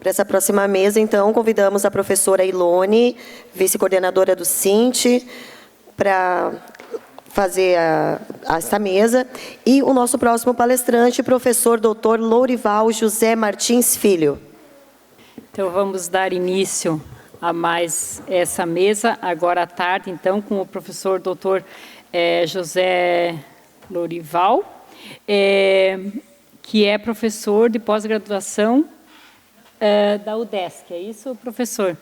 Para essa próxima mesa, então, convidamos a professora Ilone, vice-coordenadora do SINT, para fazer essa mesa. E o nosso próximo palestrante, professor Dr. Lourival José Martins Filho. Então, vamos dar início a mais essa mesa, agora à tarde, então, com o professor Dr. José Lourival, que é professor de pós-graduação da UDESC, é isso, professor?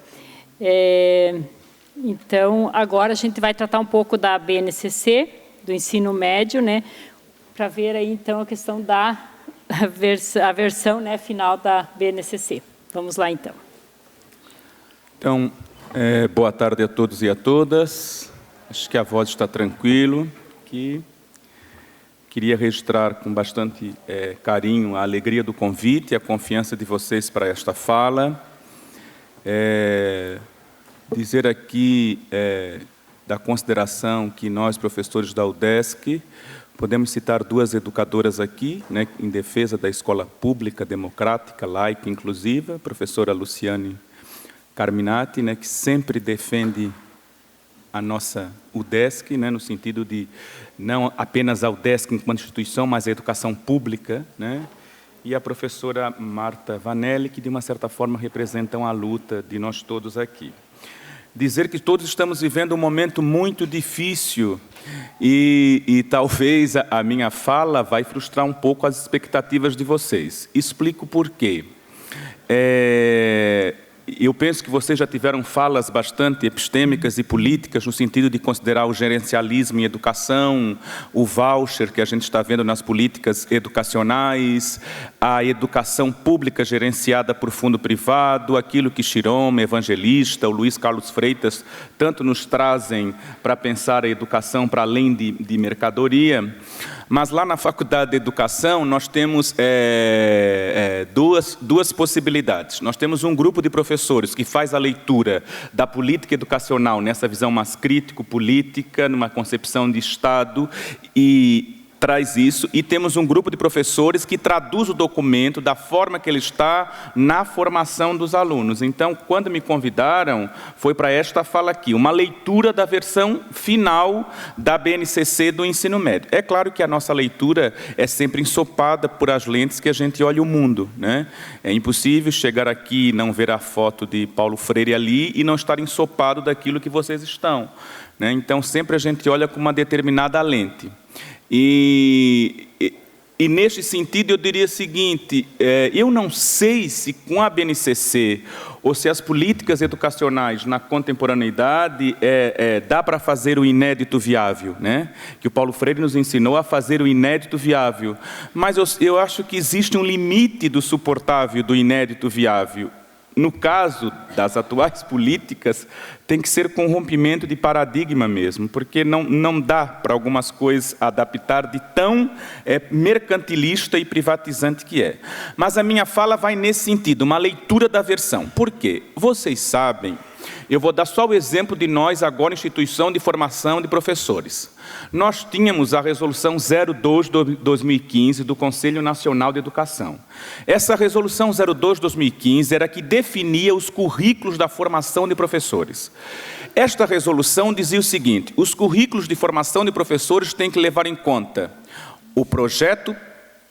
Então, agora a gente vai tratar um pouco da BNCC, do ensino médio, né, para ver aí, então, a questão da versão, né, final da BNCC. Vamos lá, então. Então, boa tarde a todos e a todas. Acho que a voz está tranquilo. Queria registrar com bastante carinho a alegria do convite e a confiança de vocês para esta fala. Dizer aqui da consideração que nós, professores da UDESC, podemos citar duas educadoras aqui, né, em defesa da escola pública, democrática, laica, inclusiva, a professora Luciane Carminati, né, que sempre defende a nossa UDESC, né, no sentido de não apenas a UDESC enquanto instituição, mas a educação pública, né, e a professora Marta Vanelli, que de uma certa forma representam a luta de nós todos aqui. Dizer que todos estamos vivendo um momento muito difícil e talvez a minha fala vai frustrar um pouco as expectativas de vocês. Explico por quê. Eu penso que vocês já tiveram falas bastante epistêmicas e políticas no sentido de considerar o gerencialismo em educação, o voucher que a gente está vendo nas políticas educacionais, a educação pública gerenciada por fundo privado, aquilo que Chirome, Evangelista, o Luiz Carlos Freitas tanto nos trazem para pensar a educação para além de mercadoria. Mas lá na Faculdade de Educação nós temos duas possibilidades. Nós temos um grupo de professores que faz a leitura da política educacional nessa visão mais crítico-política, numa concepção de Estado, e traz isso, e temos um grupo de professores que traduz o documento da forma que ele está na formação dos alunos. Então, quando me convidaram, foi para esta fala aqui, uma leitura da versão final da BNCC do ensino médio. É claro que a nossa leitura é sempre ensopada por as lentes que a gente olha o mundo, né? É impossível chegar aqui e não ver a foto de Paulo Freire ali e não estar ensopado daquilo que vocês estão, né? Então, sempre a gente olha com uma determinada lente. E neste sentido eu diria o seguinte, eu não sei se com a BNCC ou se as políticas educacionais na contemporaneidade dá para fazer o inédito viável, né? Que o Paulo Freire nos ensinou a fazer o inédito viável. Mas eu acho que existe um limite do suportável do inédito viável. No caso das atuais políticas, tem que ser com rompimento de paradigma mesmo, porque não dá para algumas coisas adaptar de tão mercantilista e privatizante que é. Mas a minha fala vai nesse sentido, uma leitura da versão. Por quê? Vocês sabem, eu vou dar só o exemplo de nós agora, instituição de formação de professores. Nós tínhamos a resolução 02/2015 do Conselho Nacional de Educação. Essa resolução 02/2015 era que definia os currículos da formação de professores. Esta resolução dizia o seguinte: os currículos de formação de professores têm que levar em conta o projeto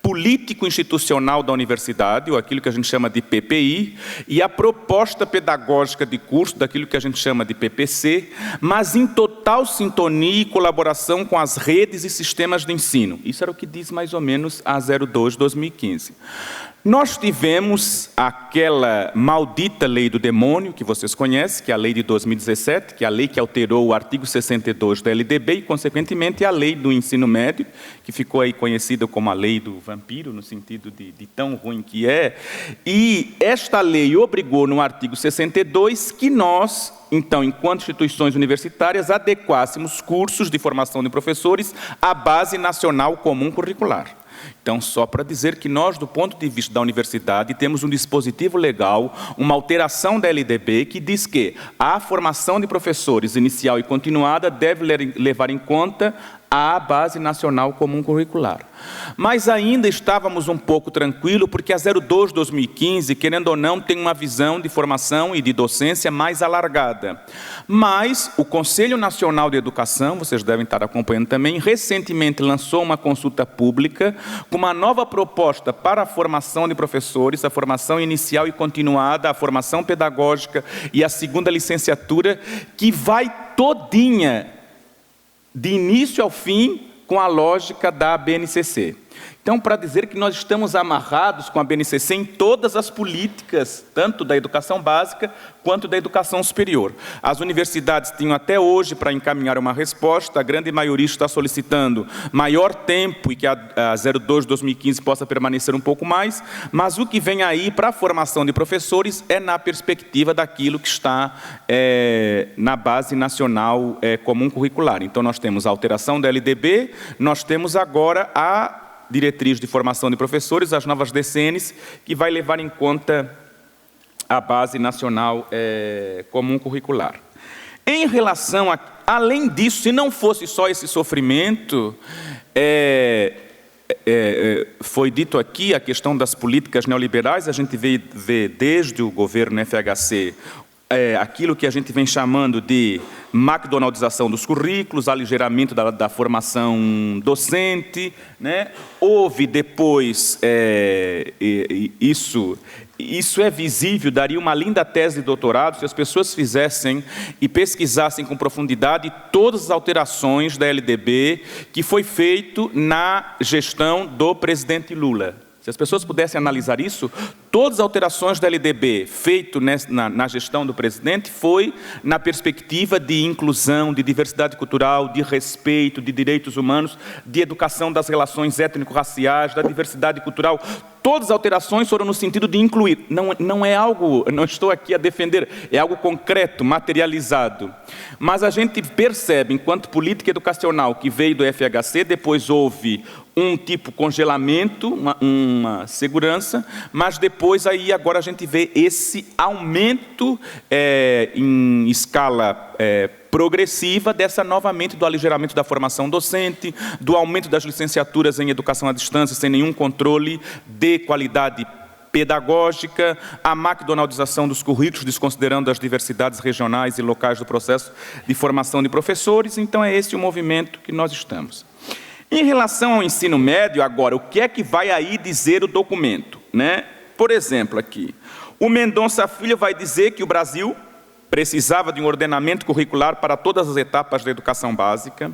político-institucional da universidade, ou aquilo que a gente chama de PPI, e a proposta pedagógica de curso, daquilo que a gente chama de PPC, mas em total sintonia e colaboração com as redes e sistemas de ensino. Isso era o que diz mais ou menos a 02/2015. Nós tivemos aquela maldita lei do demônio, que vocês conhecem, que é a lei de 2017, que é a lei que alterou o artigo 62 da LDB e, consequentemente, a lei do ensino médio, que ficou aí conhecida como a lei do vampiro, no sentido de tão ruim que é. E esta lei obrigou, no artigo 62, que nós, então, enquanto instituições universitárias, adequássemos cursos de formação de professores à Base Nacional Comum Curricular, Então, só para dizer que nós, do ponto de vista da universidade, temos um dispositivo legal, uma alteração da LDB, que diz que a formação de professores inicial e continuada deve levar em conta a Base Nacional Comum Curricular. Mas ainda estávamos um pouco tranquilos, porque a 02/2015, querendo ou não, tem uma visão de formação e de docência mais alargada. Mas o Conselho Nacional de Educação, vocês devem estar acompanhando também, recentemente lançou uma consulta pública com uma nova proposta para a formação de professores, a formação inicial e continuada, a formação pedagógica e a segunda licenciatura, que vai todinha, de início ao fim, com a lógica da BNCC. Então, para dizer que nós estamos amarrados com a BNCC em todas as políticas, tanto da educação básica quanto da educação superior. As universidades tinham até hoje para encaminhar uma resposta, a grande maioria está solicitando maior tempo e que a 02/2015 possa permanecer um pouco mais, mas o que vem aí para a formação de professores é na perspectiva daquilo que está na Base Nacional Comum Curricular. Então, nós temos a alteração da LDB, nós temos agora a diretriz de formação de professores, as novas DCNs, que vai levar em conta a Base Nacional Comum Curricular. Em relação a, além disso, se não fosse só esse sofrimento, foi dito aqui a questão das políticas neoliberais, a gente vê desde o governo FHC aquilo que a gente vem chamando de McDonaldização dos currículos, aligeiramento da formação docente, né? Houve depois, isso é visível, daria uma linda tese de doutorado se as pessoas fizessem e pesquisassem com profundidade todas as alterações da LDB que foi feito na gestão do presidente Lula. Se as pessoas pudessem analisar isso, todas as alterações da LDB feitas na gestão do presidente foi na perspectiva de inclusão, de diversidade cultural, de respeito, de direitos humanos, de educação das relações étnico-raciais, da diversidade cultural. Todas as alterações foram no sentido de incluir. Não é algo, não estou aqui a defender, é algo concreto, materializado. Mas a gente percebe, enquanto política educacional que veio do FHC, depois houve um tipo congelamento, uma segurança, mas depois aí agora a gente vê esse aumento em escala progressiva dessa novamente do aligeiramento da formação docente, do aumento das licenciaturas em educação à distância sem nenhum controle de qualidade pedagógica, a McDonaldização dos currículos, desconsiderando as diversidades regionais e locais do processo de formação de professores. Então é esse o movimento que nós estamos. Em relação ao ensino médio, agora, o que é que vai aí dizer o documento, né? Por exemplo, aqui, o Mendonça Filho vai dizer que o Brasil precisava de um ordenamento curricular para todas as etapas da educação básica,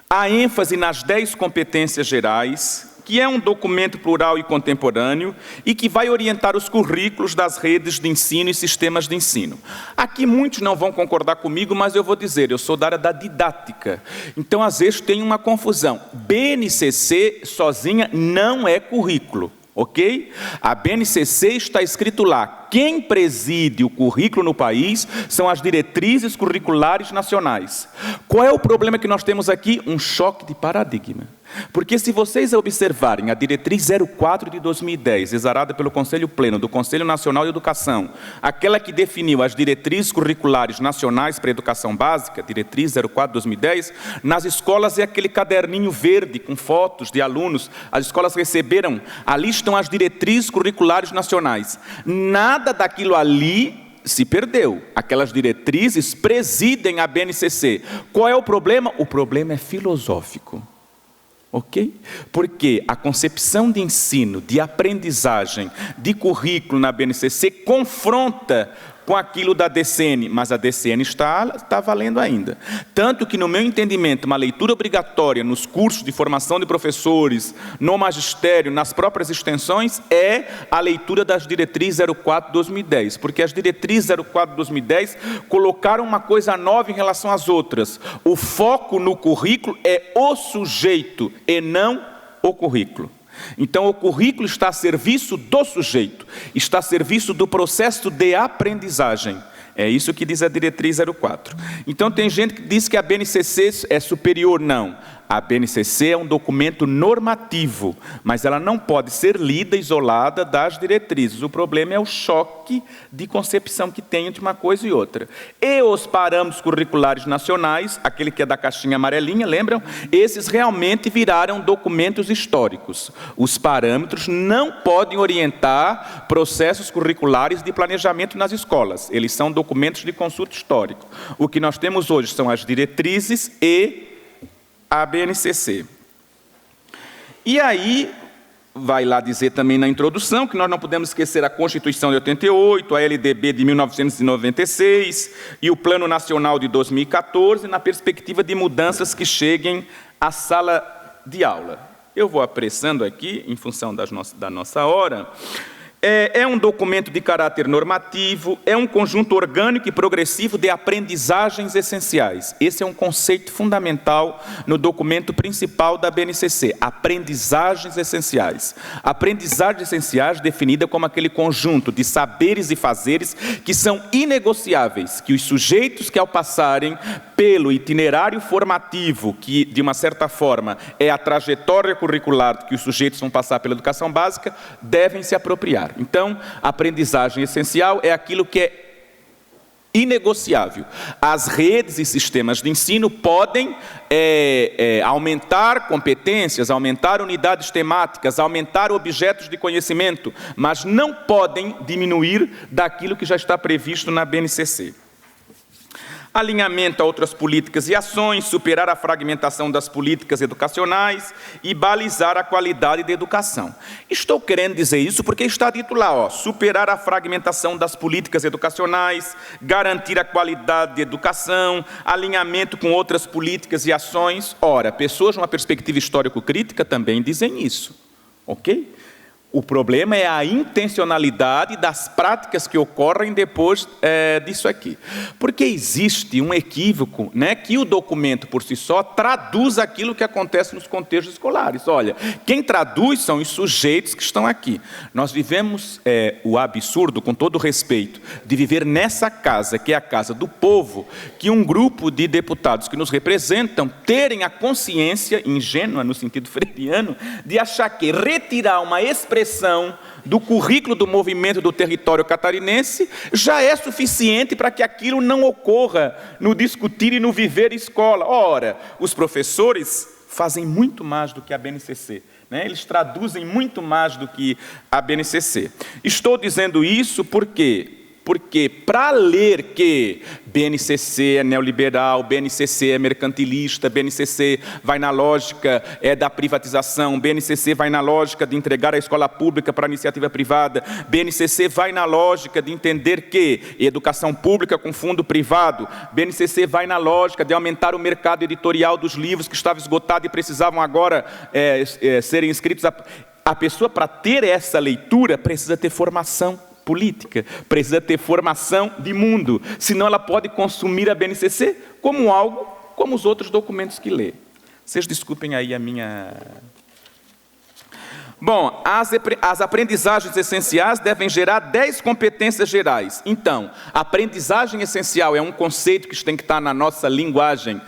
a ênfase nas 10 competências gerais, que é um documento plural e contemporâneo e que vai orientar os currículos das redes de ensino e sistemas de ensino. Aqui muitos não vão concordar comigo, mas eu vou dizer, eu sou da área da didática. Então, às vezes, tem uma confusão. BNCC sozinha não é currículo. Ok? A BNCC está escrito lá, quem preside o currículo no país são as diretrizes curriculares nacionais. Qual é o problema que nós temos aqui? Um choque de paradigma. Porque se vocês observarem a diretriz 04 de 2010, exarada pelo Conselho Pleno do Conselho Nacional de Educação, aquela que definiu as diretrizes curriculares nacionais para a educação básica, diretriz 04 de 2010, nas escolas é aquele caderninho verde com fotos de alunos, as escolas receberam, ali estão as diretrizes curriculares nacionais. Nada daquilo ali se perdeu. Aquelas diretrizes presidem a BNCC. Qual é o problema? O problema é filosófico. Ok? Porque a concepção de ensino, de aprendizagem, de currículo na BNCC confronta com aquilo da DCN, mas a DCN está valendo ainda. Tanto que, no meu entendimento, uma leitura obrigatória nos cursos de formação de professores, no magistério, nas próprias extensões, é a leitura das diretrizes 04 de 2010, porque as diretrizes 04 de 2010 colocaram uma coisa nova em relação às outras. O foco no currículo é o sujeito e não o currículo. Então, o currículo está a serviço do sujeito, está a serviço do processo de aprendizagem. É isso que diz a diretriz 04. Então, tem gente que diz que a BNCC é superior. Não. a BNCC é um documento normativo, mas ela não pode ser lida isolada das diretrizes. O problema é o choque de concepção que tem entre uma coisa e outra. E os parâmetros curriculares nacionais, aquele que é da caixinha amarelinha, lembram? Esses realmente viraram documentos históricos. Os parâmetros não podem orientar processos curriculares de planejamento nas escolas. Eles são documentos de consulta histórico. O que nós temos hoje são as diretrizes e a BNCC. E aí, vai lá dizer também na introdução que nós não podemos esquecer a Constituição de 88, a LDB de 1996 e o Plano Nacional de 2014, na perspectiva de mudanças que cheguem à sala de aula. Eu vou apressando aqui, em função da nossa hora. É um documento de caráter normativo, é um conjunto orgânico e progressivo de aprendizagens essenciais. Esse é um conceito fundamental no documento principal da BNCC, aprendizagens essenciais. Aprendizagens essenciais definida como aquele conjunto de saberes e fazeres que são inegociáveis, que os sujeitos que ao passarem pelo itinerário formativo, que de uma certa forma é a trajetória curricular que os sujeitos vão passar pela educação básica, devem se apropriar. Então, a aprendizagem essencial é aquilo que é inegociável. As redes e sistemas de ensino podem aumentar competências, aumentar unidades temáticas, aumentar objetos de conhecimento, mas não podem diminuir daquilo que já está previsto na BNCC. Alinhamento a outras políticas e ações, superar a fragmentação das políticas educacionais e balizar a qualidade da educação. Estou querendo dizer isso porque está dito lá, superar a fragmentação das políticas educacionais, garantir a qualidade da educação, alinhamento com outras políticas e ações. Ora, pessoas numa perspectiva histórico-crítica também dizem isso, ok? O problema é a intencionalidade das práticas que ocorrem depois disso aqui. Porque existe um equívoco, né, que o documento por si só traduz aquilo que acontece nos contextos escolares. Olha, quem traduz são os sujeitos que estão aqui. Nós vivemos o absurdo, com todo respeito, de viver nessa casa, que é a casa do povo, que um grupo de deputados que nos representam terem a consciência ingênua, no sentido freiriano, de achar que retirar uma expressão do currículo do movimento do território catarinense já é suficiente para que aquilo não ocorra no discutir e no viver escola. Ora, os professores fazem muito mais do que a BNCC, né? Eles traduzem muito mais do que a BNCC. Estou dizendo isso porque para ler que BNCC é neoliberal, BNCC é mercantilista, BNCC vai na lógica da privatização, BNCC vai na lógica de entregar a escola pública para a iniciativa privada, BNCC vai na lógica de entender que educação pública com fundo privado, BNCC vai na lógica de aumentar o mercado editorial dos livros que estava esgotado e precisavam agora serem inscritos. A pessoa, para ter essa leitura, precisa ter formação política, precisa ter formação de mundo, senão ela pode consumir a BNCC como algo, como os outros documentos que lê. Vocês desculpem aí a minha... Bom, as aprendizagens essenciais devem gerar 10 competências gerais. Então, a aprendizagem essencial é um conceito que tem que estar na nossa linguagem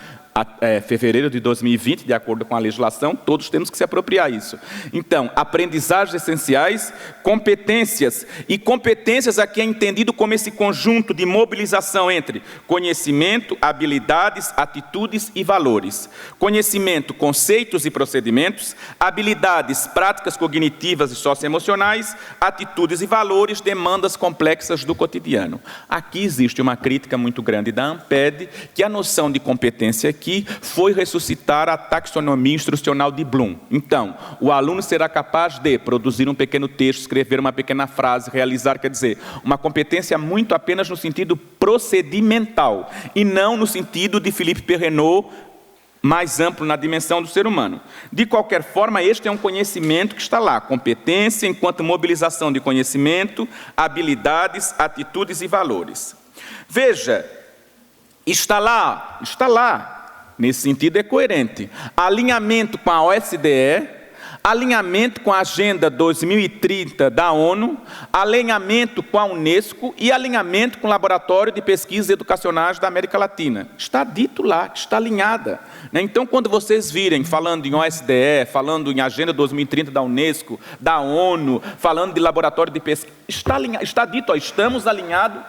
fevereiro de 2020, de acordo com a legislação, todos temos que se apropriar isso. Então, aprendizagens essenciais, competências, e competências aqui é entendido como esse conjunto de mobilização entre conhecimento, habilidades, atitudes e valores. Conhecimento, conceitos e procedimentos, habilidades, práticas cognitivas e socioemocionais, atitudes e valores, demandas complexas do cotidiano. Aqui existe uma crítica muito grande da ANPED, que a noção de competência aqui foi ressuscitar a taxonomia instrucional de Bloom. Então, o aluno será capaz de produzir um pequeno texto, escrever uma pequena frase, realizar, quer dizer, uma competência muito apenas no sentido procedimental, e não no sentido de Philippe Perrenot, mais amplo na dimensão do ser humano. De qualquer forma, este é um conhecimento que está lá, competência enquanto mobilização de conhecimento, habilidades, atitudes e valores. Veja, está lá. Nesse sentido é coerente. Alinhamento com a OSDE, alinhamento com a Agenda 2030 da ONU, alinhamento com a Unesco e alinhamento com o Laboratório de Pesquisas Educacionais da América Latina. Está dito lá, está alinhada. Então, quando vocês virem falando em OSDE, falando em Agenda 2030 da Unesco, da ONU, falando de Laboratório de Pesquisa, está dito, estamos alinhados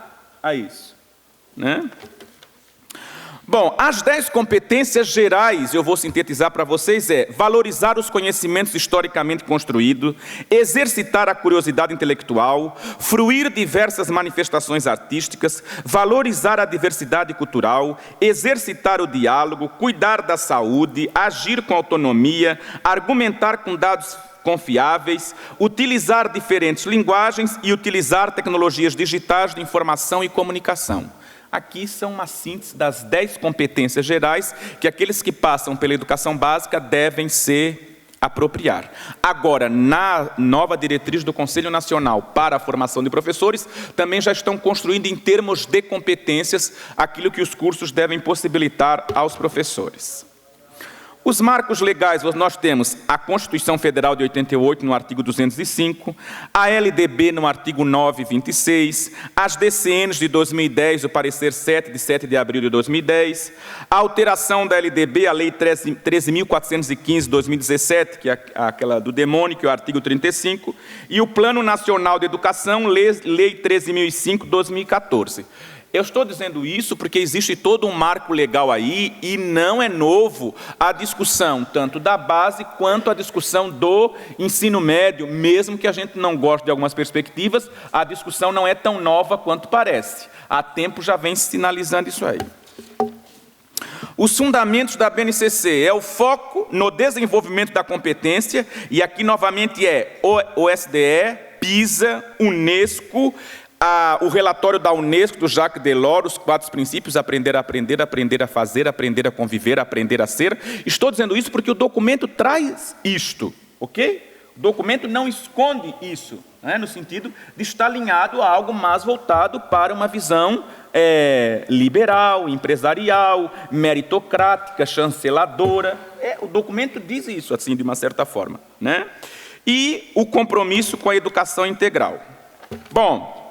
a isso. Bom, as 10 competências gerais, eu vou sintetizar para vocês, valorizar os conhecimentos historicamente construídos, exercitar a curiosidade intelectual, fruir diversas manifestações artísticas, valorizar a diversidade cultural, exercitar o diálogo, cuidar da saúde, agir com autonomia, argumentar com dados confiáveis, utilizar diferentes linguagens e utilizar tecnologias digitais de informação e comunicação. Aqui são uma síntese das 10 competências gerais que aqueles que passam pela educação básica devem se apropriar. Agora, na nova diretriz do Conselho Nacional para a Formação de Professores, também já estão construindo em termos de competências aquilo que os cursos devem possibilitar aos professores. Os marcos legais, nós temos a Constituição Federal de 88, no artigo 205, a LDB no artigo 926, as DCNs de 2010, o parecer 7, de 7 de abril de 2010, a alteração da LDB, a Lei 13.415, de 2017, que é aquela do demônio, que é o artigo 35, e o Plano Nacional de Educação, Lei 13.005, de 2014. Eu estou dizendo isso porque existe todo um marco legal aí e não é novo a discussão, tanto da base quanto a discussão do ensino médio, mesmo que a gente não goste de algumas perspectivas, a discussão não é tão nova quanto parece. Há tempo já vem sinalizando isso aí. Os fundamentos da BNCC é o foco no desenvolvimento da competência, e aqui novamente é OSDE, PISA, Unesco, o relatório da Unesco, do Jacques Delors, os 4 princípios, aprender a aprender, aprender a fazer, aprender a conviver, aprender a ser. Estou dizendo isso porque o documento traz isto, ok? O documento não esconde isso, no sentido de estar alinhado a algo mais voltado para uma visão liberal, empresarial, meritocrática, chanceladora. O documento diz isso, assim, de uma certa forma. E o compromisso com a educação integral. Bom,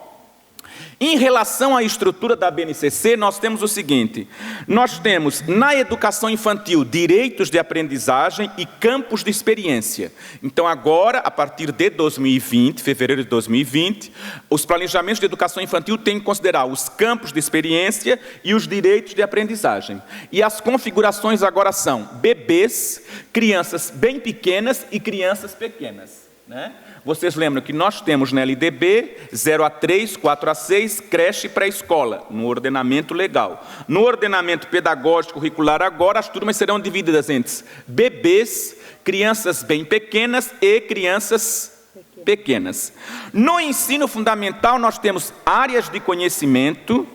em relação à estrutura da BNCC, nós temos o seguinte: nós temos na educação infantil direitos de aprendizagem e campos de experiência. Então agora, a partir de 2020, fevereiro de 2020, os planejamentos de educação infantil têm que considerar os campos de experiência e os direitos de aprendizagem. E as configurações agora são bebês, crianças bem pequenas e crianças pequenas. Vocês lembram que nós temos na LDB 0 a 3, 4 a 6, creche e pré-escola, no ordenamento legal. No ordenamento pedagógico curricular agora, as turmas serão divididas entre bebês, crianças bem pequenas e crianças pequenas. No ensino fundamental, nós temos áreas de conhecimento,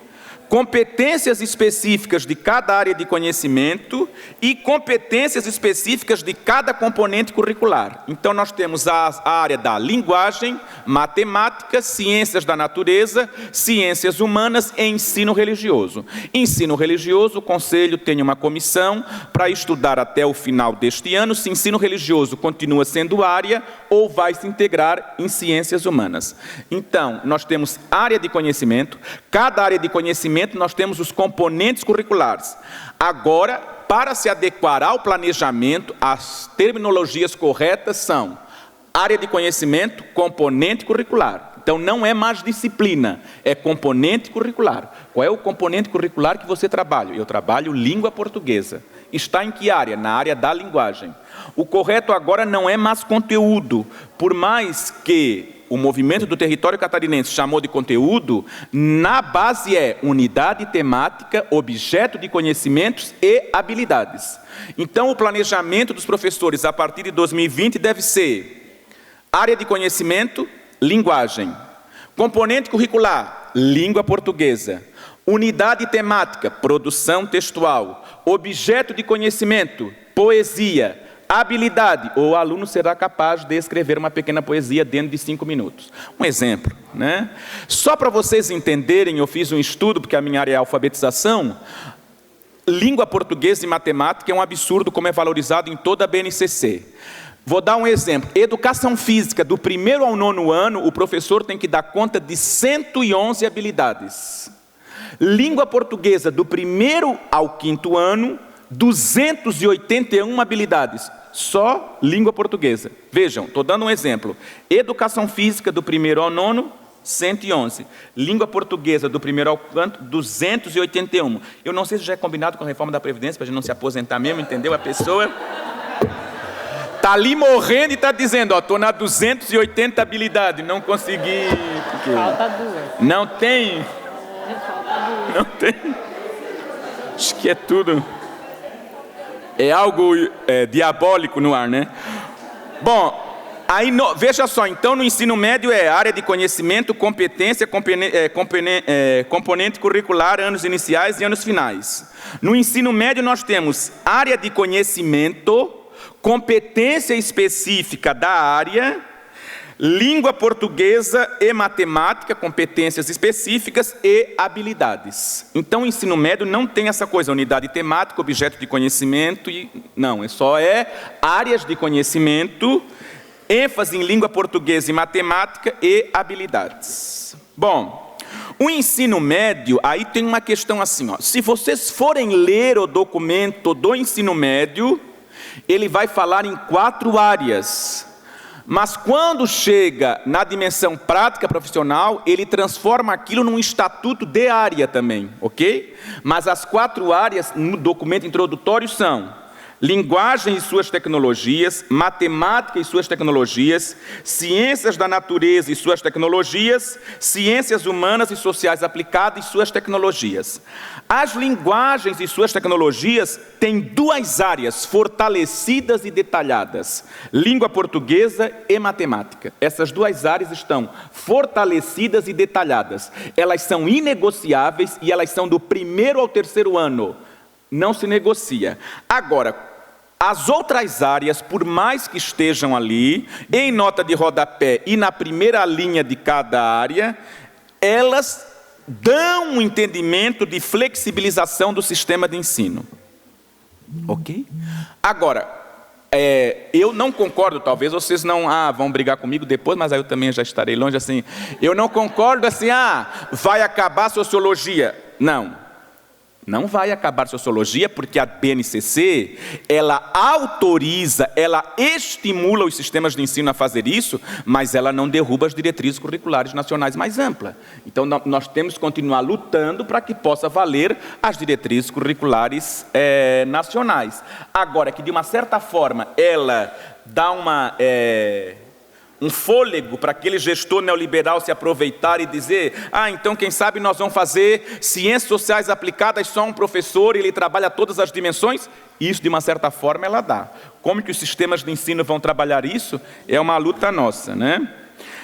competências específicas de cada área de conhecimento e competências específicas de cada componente curricular. Então, nós temos a área da linguagem, matemática, ciências da natureza, ciências humanas e ensino religioso. Ensino religioso, o Conselho tem uma comissão para estudar até o final deste ano se ensino religioso continua sendo área ou vai se integrar em ciências humanas. Então, nós temos área de conhecimento, cada área de conhecimento nós temos os componentes curriculares. Agora, para se adequar ao planejamento, as terminologias corretas são área de conhecimento, componente curricular. Então, não é mais disciplina, é componente curricular. Qual é o componente curricular que você trabalha? Eu trabalho língua portuguesa. Está em que área? Na área da linguagem. O correto agora não é mais conteúdo, por mais que o movimento do território catarinense chamou de conteúdo, na base é unidade temática, objeto de conhecimentos e habilidades. Então, o planejamento dos professores a partir de 2020 deve ser área de conhecimento, linguagem. Componente curricular, língua portuguesa. Unidade temática, produção textual. Objeto de conhecimento, poesia. Habilidade, o aluno será capaz de escrever uma pequena poesia dentro de 5 minutos. Um exemplo, Só para vocês entenderem, eu fiz um estudo, porque a minha área é alfabetização. Língua portuguesa e matemática é um absurdo como é valorizado em toda a BNCC. Vou dar um exemplo. Educação física, do 1º ao 9º ano, o professor tem que dar conta de 111 habilidades. Língua portuguesa, do 1º ao 5º ano, 281 habilidades. Só língua portuguesa. Vejam, estou dando um exemplo. Educação física, do 1º ao 9º, 111. Língua portuguesa, do 1º ao 5º, 281. Eu não sei se já é combinado com a reforma da Previdência, para a gente não se aposentar mesmo, entendeu? A pessoa está ali morrendo e está dizendo, estou na 280 habilidade, não consegui. Falta 2. Não tem. Não tem. Acho que é tudo. É algo diabólico no ar, né? Bom, aí veja só, então no ensino médio é área de conhecimento, competência, componente curricular, anos iniciais e anos finais. No ensino médio nós temos área de conhecimento, competência específica da área, língua portuguesa e matemática, competências específicas e habilidades. Então, o ensino médio não tem essa coisa, unidade temática, objeto de conhecimento, não, é áreas de conhecimento, ênfase em língua portuguesa e matemática e habilidades. Bom, o ensino médio, aí tem uma questão assim, se vocês forem ler o documento do ensino médio, ele vai falar em 4 áreas. Mas quando chega na dimensão prática profissional, ele transforma aquilo num estatuto de área também, ok? Mas as 4 áreas no documento introdutório são linguagem e suas tecnologias, matemática e suas tecnologias, ciências da natureza e suas tecnologias, ciências humanas e sociais aplicadas e suas tecnologias. As linguagens e suas tecnologias têm 2 áreas fortalecidas e detalhadas, língua portuguesa e matemática. Essas 2 áreas estão fortalecidas e detalhadas. Elas são inegociáveis e elas são do 1º ao 3º ano. Não se negocia. Agora, as outras áreas, por mais que estejam ali, em nota de rodapé e na primeira linha de cada área, elas dão um entendimento de flexibilização do sistema de ensino. Ok? Agora, eu não concordo, talvez vocês não vão brigar comigo depois, mas aí eu também já estarei longe, assim, eu não concordo assim, vai acabar a sociologia. Não vai acabar a sociologia, porque a BNCC, ela autoriza, ela estimula os sistemas de ensino a fazer isso, mas ela não derruba as diretrizes curriculares nacionais mais amplas. Então, nós temos que continuar lutando para que possa valer as diretrizes curriculares nacionais. Agora, que de uma certa forma, ela dá um fôlego para aquele gestor neoliberal se aproveitar e dizer, então quem sabe nós vamos fazer ciências sociais aplicadas só um professor e ele trabalha todas as dimensões? Isso, de uma certa forma, ela dá. Como que os sistemas de ensino vão trabalhar isso? É uma luta nossa, né?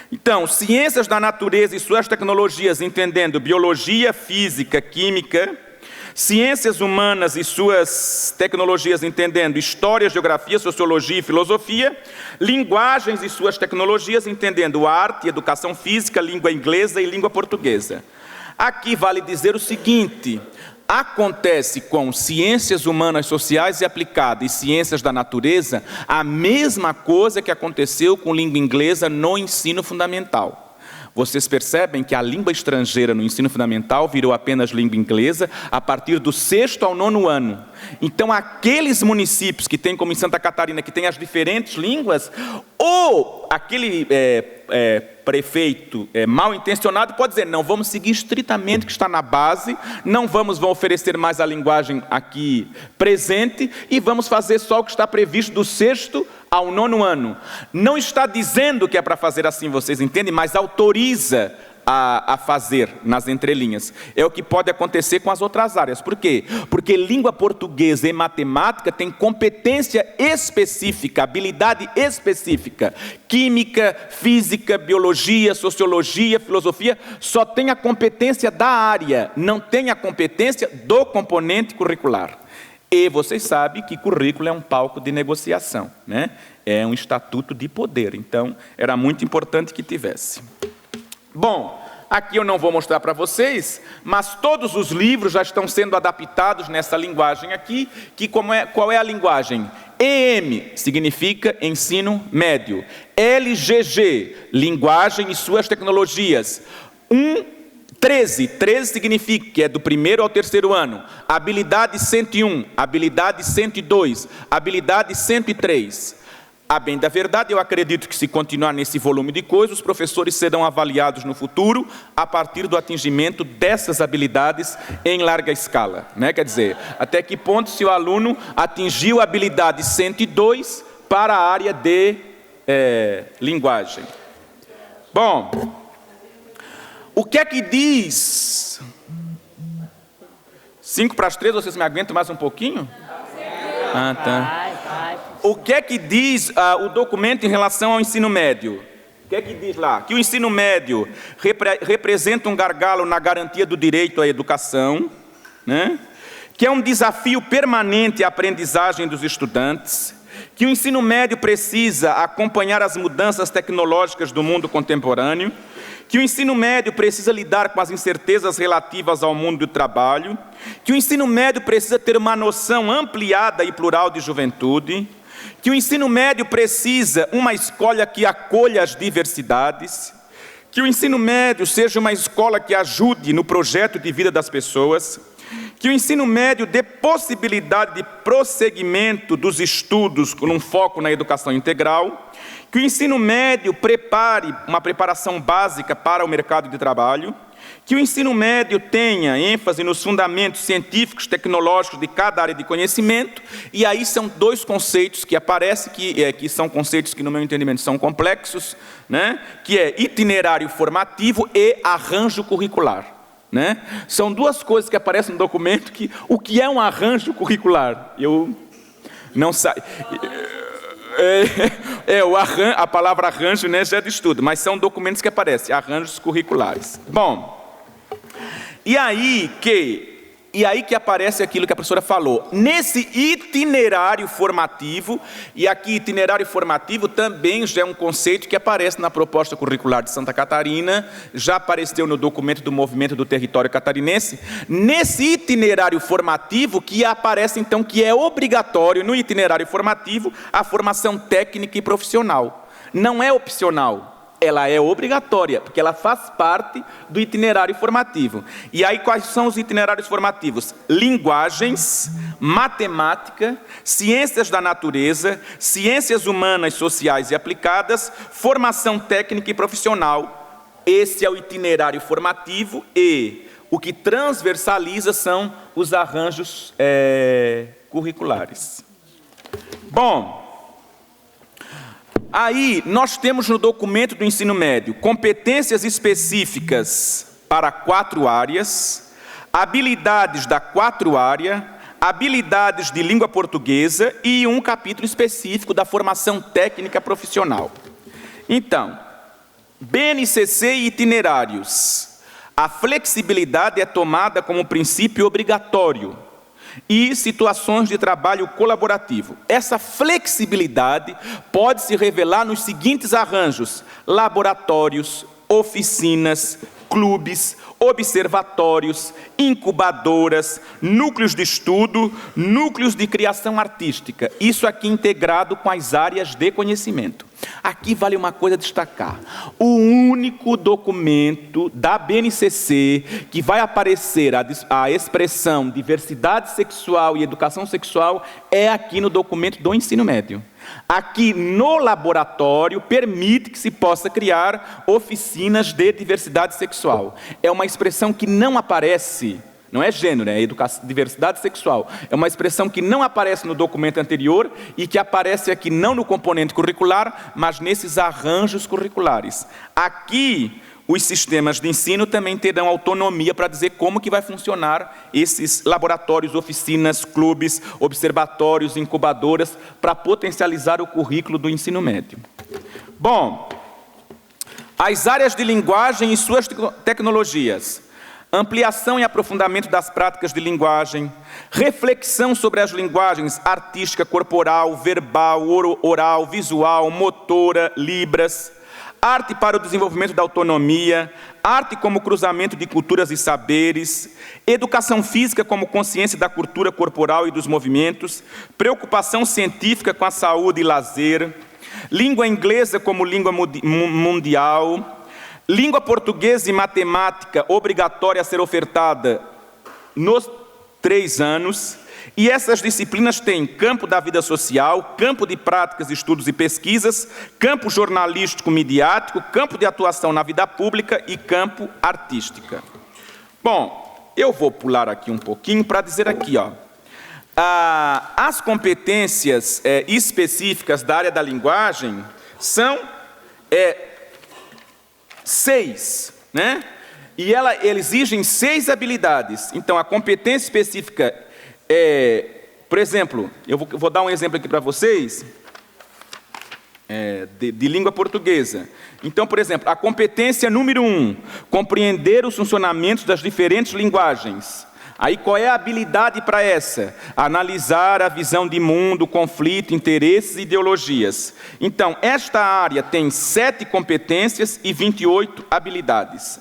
Então, ciências da natureza e suas tecnologias, entendendo biologia, física, química, ciências humanas e suas tecnologias, entendendo história, geografia, sociologia e filosofia, linguagens e suas tecnologias, entendendo arte, educação física, língua inglesa e língua portuguesa. Aqui vale dizer o seguinte, acontece com ciências humanas, sociais e aplicadas e ciências da natureza a mesma coisa que aconteceu com língua inglesa no ensino fundamental. Vocês percebem que a língua estrangeira no ensino fundamental virou apenas língua inglesa a partir do 6º ao 9º ano. Então, aqueles municípios que têm, como em Santa Catarina, que têm as diferentes línguas, ou aquele prefeito mal intencionado pode dizer, não, vamos seguir estritamente o que está na base, não vamos oferecer mais a linguagem aqui presente e vamos fazer só o que está previsto do 6º ao 9º ano. Não está dizendo que é para fazer assim, vocês entendem, mas autoriza a fazer nas entrelinhas. É o que pode acontecer com as outras áreas. Por quê? Porque língua portuguesa e matemática tem competência específica, habilidade específica. Química, física, biologia, sociologia, filosofia, só tem a competência da área, não tem a competência do componente curricular. E vocês sabem que currículo é um palco de negociação, né? É um estatuto de poder, então era muito importante que tivesse. Bom, aqui eu não vou mostrar para vocês, mas todos os livros já estão sendo adaptados nessa linguagem aqui, que qual é a linguagem? EM significa ensino médio. LGG, linguagem e suas tecnologias. 13 significa que é do 1º ao 3º ano. Habilidade 101, habilidade 102, habilidade 103. A bem da verdade, eu acredito que se continuar nesse volume de coisas, os professores serão avaliados no futuro a partir do atingimento dessas habilidades em larga escala, né? Quer dizer, até que ponto se o aluno atingiu a habilidade 102 para a área de linguagem. Bom, o que é que diz? 5:3, vocês me aguentam mais um pouquinho? Ah, tá. O que é que diz o documento em relação ao ensino médio? O que é que diz lá? Que o ensino médio representa um gargalo na garantia do direito à educação, né? Que é um desafio permanente à aprendizagem dos estudantes, que o ensino médio precisa acompanhar as mudanças tecnológicas do mundo contemporâneo, que o ensino médio precisa lidar com as incertezas relativas ao mundo do trabalho, que o ensino médio precisa ter uma noção ampliada e plural de juventude, que o ensino médio precisa uma escola que acolha as diversidades, que o ensino médio seja uma escola que ajude no projeto de vida das pessoas, que o ensino médio dê possibilidade de prosseguimento dos estudos com um foco na educação integral, que o ensino médio prepare uma preparação básica para o mercado de trabalho, que o ensino médio tenha ênfase nos fundamentos científicos, tecnológicos de cada área de conhecimento, e aí são dois conceitos que aparecem, que são conceitos que, no meu entendimento, são complexos, né? Que é itinerário formativo e arranjo curricular, né? São duas coisas que aparecem no documento, o que é um arranjo curricular? Eu não sei. A palavra arranjo, né, já é de estudo, mas são documentos que aparecem, arranjos curriculares. Bom, e aí que aparece aquilo que a professora falou, nesse itinerário formativo, e aqui itinerário formativo também já é um conceito que aparece na proposta curricular de Santa Catarina, já apareceu no documento do Movimento do Território Catarinense, nesse itinerário formativo que aparece então que é obrigatório no itinerário formativo a formação técnica e profissional, não é opcional. Ela é obrigatória, porque ela faz parte do itinerário formativo. E aí, quais são os itinerários formativos? Linguagens, matemática, ciências da natureza, ciências humanas, sociais e aplicadas, formação técnica e profissional. Esse é o itinerário formativo e o que transversaliza são os arranjos curriculares. Bom, aí, nós temos no documento do ensino médio competências específicas para 4 áreas, habilidades da 4 áreas, habilidades de língua portuguesa e um capítulo específico da formação técnica profissional. Então, BNCC e itinerários. A flexibilidade é tomada como princípio obrigatório. E situações de trabalho colaborativo. Essa flexibilidade pode se revelar nos seguintes arranjos: laboratórios, oficinas, clubes, observatórios, incubadoras, núcleos de estudo, núcleos de criação artística. Isso aqui integrado com as áreas de conhecimento. Aqui vale uma coisa a destacar. O único documento da BNCC que vai aparecer a expressão diversidade sexual e educação sexual é aqui no documento do ensino médio. Aqui no laboratório permite que se possa criar oficinas de diversidade sexual. É uma expressão que não aparece, não é gênero, é diversidade sexual. É uma expressão que não aparece no documento anterior e que aparece aqui não no componente curricular, mas nesses arranjos curriculares. Aqui, os sistemas de ensino também terão autonomia para dizer como que vai funcionar esses laboratórios, oficinas, clubes, observatórios, incubadoras, para potencializar o currículo do ensino médio. Bom, as áreas de linguagem e suas tecnologias. Ampliação e aprofundamento das práticas de linguagem, reflexão sobre as linguagens artística, corporal, verbal, oral, visual, motora, libras, arte para o desenvolvimento da autonomia, arte como cruzamento de culturas e saberes, educação física como consciência da cultura corporal e dos movimentos, preocupação científica com a saúde e lazer, língua inglesa como língua mundial, língua portuguesa e matemática obrigatória a ser ofertada nos 3 anos, e essas disciplinas têm campo da vida social, campo de práticas, estudos e pesquisas, campo jornalístico-midiático, campo de atuação na vida pública e campo artística. Bom, eu vou pular aqui um pouquinho para dizer aqui, ó, as competências específicas da área da linguagem são 6, né? E ela exigem 6 habilidades. Então, a competência específica por exemplo, eu vou dar um exemplo aqui para vocês, de língua portuguesa. Então, por exemplo, a competência número 1, compreender os funcionamentos das diferentes linguagens. Aí, qual é a habilidade para essa? Analisar a visão de mundo, conflito, interesses e ideologias. Então, esta área tem 7 competências e 28 habilidades.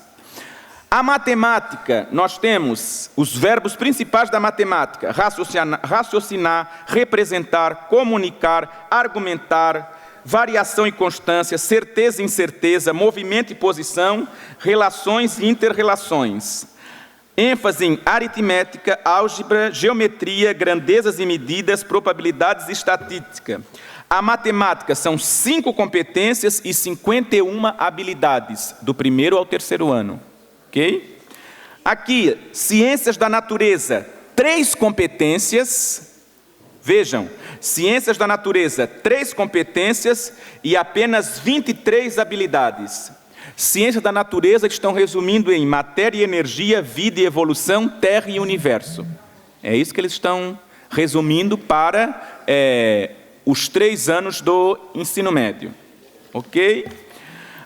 A matemática, nós temos os verbos principais da matemática: raciocinar, representar, comunicar, argumentar, variação e constância, certeza e incerteza, movimento e posição, relações e inter-relações. ênfase em aritmética, álgebra, geometria, grandezas e medidas, probabilidades e estatística. A matemática são 5 competências e 51 habilidades, do 1º ao 3º ano. Ok? Aqui, ciências da natureza, 3 competências. Vejam, ciências da natureza, 3 competências e apenas 23 habilidades. Ciências da natureza estão resumindo em matéria e energia, vida e evolução, terra e universo. É isso que eles estão resumindo para os 3 anos do ensino médio. Ok?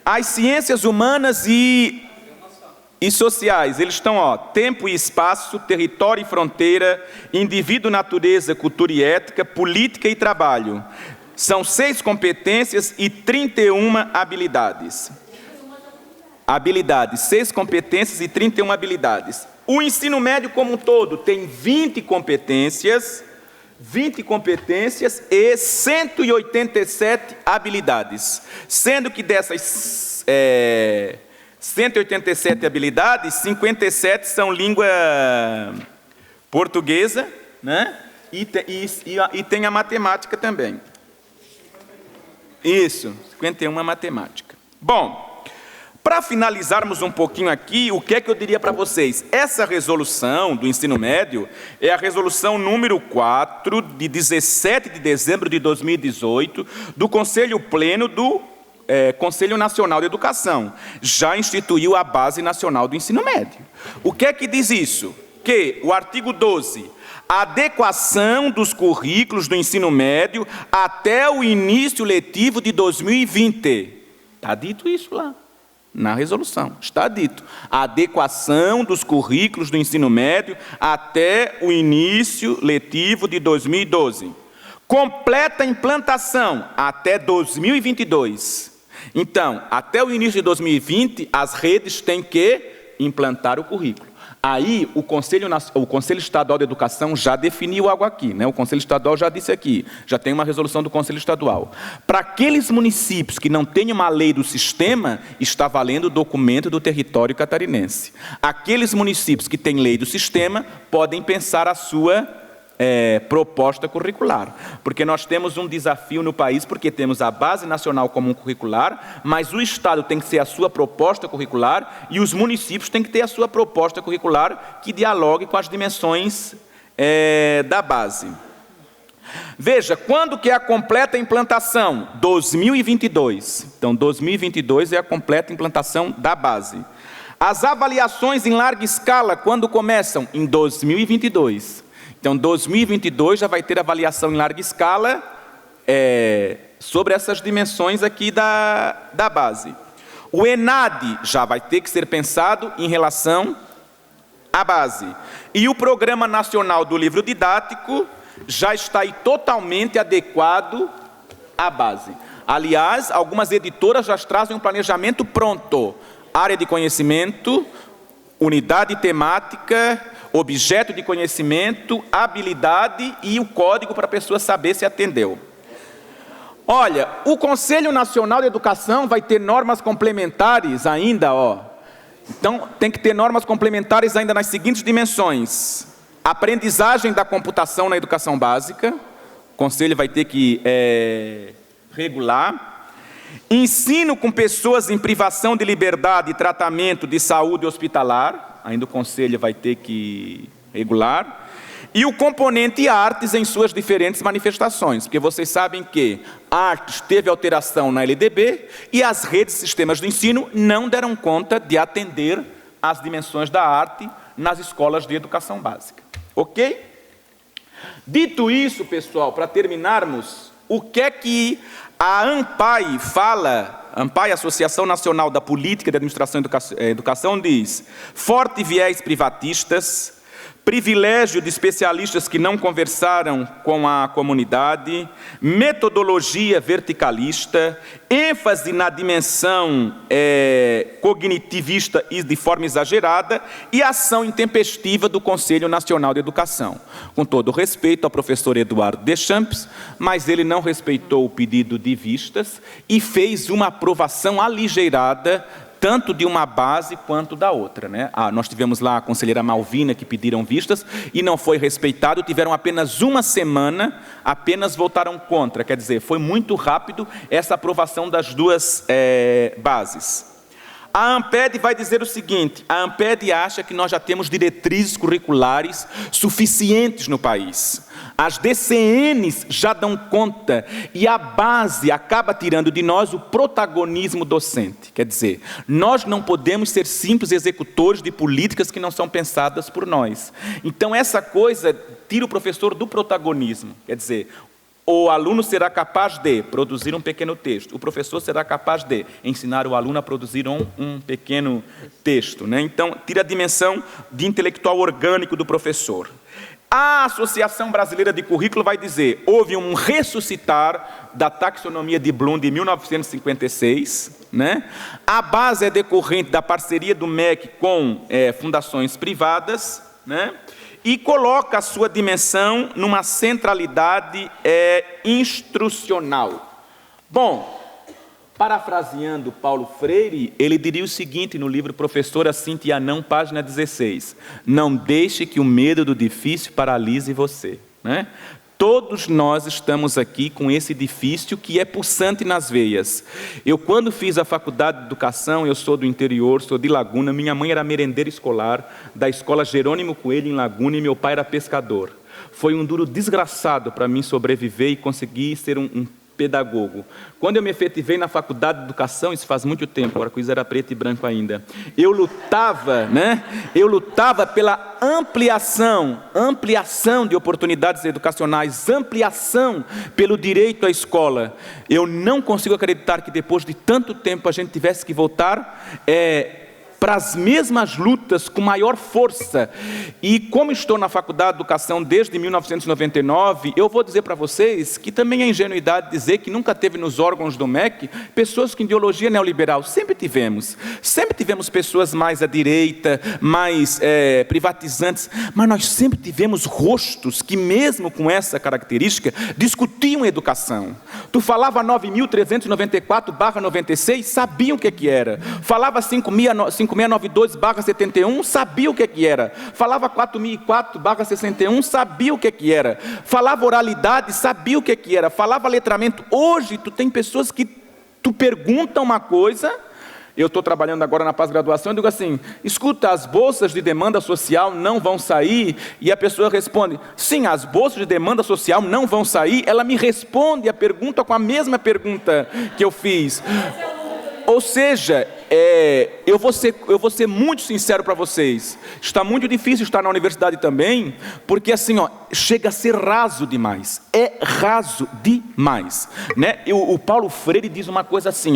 As ciências humanas e sociais, eles estão, tempo e espaço, território e fronteira, indivíduo, natureza, cultura e ética, política e trabalho. São 6 competências e 31 habilidades. 6 competências e 31 habilidades. O ensino médio como um todo tem 20 competências e 187 habilidades. Sendo que dessas 187 habilidades, 57 são língua portuguesa, né? E tem a matemática também. Isso, 51 matemática. Bom, para finalizarmos um pouquinho aqui, o que é que eu diria para vocês? Essa resolução do ensino médio é a resolução número 4, de 17 de dezembro de 2018, do Conselho Pleno do Conselho Nacional de Educação. Já instituiu a Base Nacional do Ensino Médio. O que é que diz isso? Que o artigo 12, a adequação dos currículos do ensino médio até o início letivo de 2020. Está dito isso lá. Na resolução, está dito. A adequação dos currículos do ensino médio até o início letivo de 2012. Completa implantação até 2022. Então, até o início de 2020, as redes têm que implantar o currículo. Aí, o Conselho Estadual de Educação já definiu algo aqui, né? O Conselho Estadual já disse aqui, já tem uma resolução do Conselho Estadual. Para aqueles municípios que não têm uma lei do sistema, está valendo o documento do território catarinense. Aqueles municípios que têm lei do sistema, podem pensar a sua proposta curricular. Porque nós temos um desafio no país, porque temos a Base Nacional Comum Curricular, mas o Estado tem que ser a sua proposta curricular e os municípios têm que ter a sua proposta curricular que dialogue com as dimensões da base. Veja, quando que é a completa implantação? 2022. Então, 2022 é a completa implantação da base. As avaliações em larga escala, quando começam? Em 2022. Então, 2022 já vai ter avaliação em larga escala sobre essas dimensões aqui da base. O ENAD já vai ter que ser pensado em relação à base. E o Programa Nacional do Livro Didático já está aí totalmente adequado à base. Aliás, algumas editoras já trazem um planejamento pronto. Área de conhecimento, unidade temática, objeto de conhecimento, habilidade e o código para a pessoa saber se atendeu. Olha, o Conselho Nacional de Educação vai ter normas complementares ainda, Então, tem que ter normas complementares ainda nas seguintes dimensões. Aprendizagem da computação na educação básica. O Conselho vai ter que regular. Ensino com pessoas em privação de liberdade e tratamento de saúde hospitalar. Ainda o Conselho vai ter que regular. E o componente artes em suas diferentes manifestações, porque vocês sabem que artes teve alteração na LDB e as redes e sistemas de ensino não deram conta de atender às dimensões da arte nas escolas de educação básica. Ok? Dito isso, pessoal, para terminarmos, o que é que a ANPAE fala? ANPAE, Associação Nacional da Política de Administração e Educação, diz: forte viés privatistas, privilégio de especialistas que não conversaram com a comunidade, metodologia verticalista, ênfase na dimensão cognitivista e de forma exagerada e ação intempestiva do Conselho Nacional de Educação. Com todo respeito ao professor Eduardo Deschamps, mas ele não respeitou o pedido de vistas e fez uma aprovação aligeirada tanto de uma base quanto da outra, né? Nós tivemos lá a conselheira Malvina que pediram vistas e não foi respeitado, tiveram apenas uma semana, apenas votaram contra, quer dizer, foi muito rápido essa aprovação das duas bases. A ANPED vai dizer o seguinte: a ANPED acha que nós já temos diretrizes curriculares suficientes no país. As DCNs já dão conta e a base acaba tirando de nós o protagonismo docente. Quer dizer, nós não podemos ser simples executores de políticas que não são pensadas por nós. Então essa coisa tira o professor do protagonismo. Quer dizer, o aluno será capaz de produzir um pequeno texto. O professor será capaz de ensinar o aluno a produzir um pequeno texto, né? Então, tira a dimensão de intelectual orgânico do professor. A Associação Brasileira de Currículo vai dizer: houve um ressuscitar da taxonomia de Bloom de 1956, né? A base é decorrente da parceria do MEC com fundações privadas, né? E coloca a sua dimensão numa centralidade instrucional. Bom, parafraseando Paulo Freire, ele diria o seguinte no livro Professora Cíntia Anão, página 16: não deixe que o medo do difícil paralise você, né? Todos nós estamos aqui com esse difícil que é pulsante nas veias. Eu, quando fiz a faculdade de educação, eu sou do interior, sou de Laguna, minha mãe era merendeira escolar da escola Jerônimo Coelho, em Laguna, e meu pai era pescador. Foi um duro desgraçado para mim sobreviver e conseguir ser um pedagogo. Quando eu me efetivei na faculdade de educação, isso faz muito tempo, agora a coisa era preto e branco ainda, eu lutava, né? Eu lutava pela ampliação de oportunidades educacionais, ampliação pelo direito à escola. Eu não consigo acreditar que depois de tanto tempo a gente tivesse que voltar para as mesmas lutas com maior força. E como estou na Faculdade de Educação desde 1999, eu vou dizer para vocês que também é ingenuidade dizer que nunca teve nos órgãos do MEC pessoas com ideologia neoliberal. Sempre tivemos pessoas mais à direita, mais privatizantes, mas nós sempre tivemos rostos que mesmo com essa característica discutiam educação. Tu falava 9.394/96, sabiam o que era. Falava 5692/71, sabia o que era. Falava 4004/61, sabia o que era. Falava oralidade, sabia o que era. Falava letramento. Hoje, tu tem pessoas que tu pergunta uma coisa. Eu estou trabalhando agora na pós-graduação e digo assim: escuta, as bolsas de demanda social não vão sair? E a pessoa responde: sim, as bolsas de demanda social não vão sair. Ela me responde a pergunta com a mesma pergunta que eu fiz. Ou seja, eu vou ser muito sincero para vocês. Está muito difícil estar na universidade também, porque assim, chega a ser raso demais. É raso demais, né? O Paulo Freire diz uma coisa assim,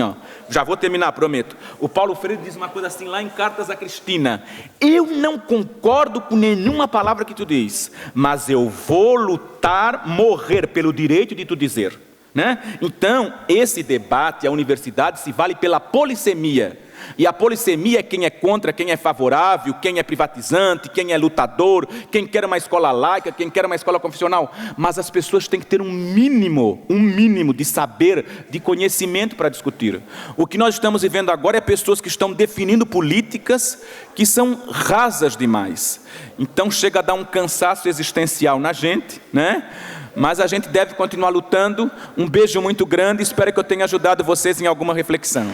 já vou terminar, prometo. O Paulo Freire diz uma coisa assim lá em Cartas a Cristina: eu não concordo com nenhuma palavra que tu diz, mas eu vou lutar, morrer pelo direito de tu dizer. né? Então, esse debate, a universidade se vale pela polissemia. E a polissemia é quem é contra, quem é favorável, quem é privatizante, quem é lutador, quem quer uma escola laica, quem quer uma escola confessional. Mas as pessoas têm que ter um mínimo de saber, de conhecimento para discutir. O que nós estamos vivendo agora é pessoas que estão definindo políticas que são rasas demais. Então chega a dar um cansaço existencial na gente, né? Mas a gente deve continuar lutando. Um beijo muito grande, espero que eu tenha ajudado vocês em alguma reflexão.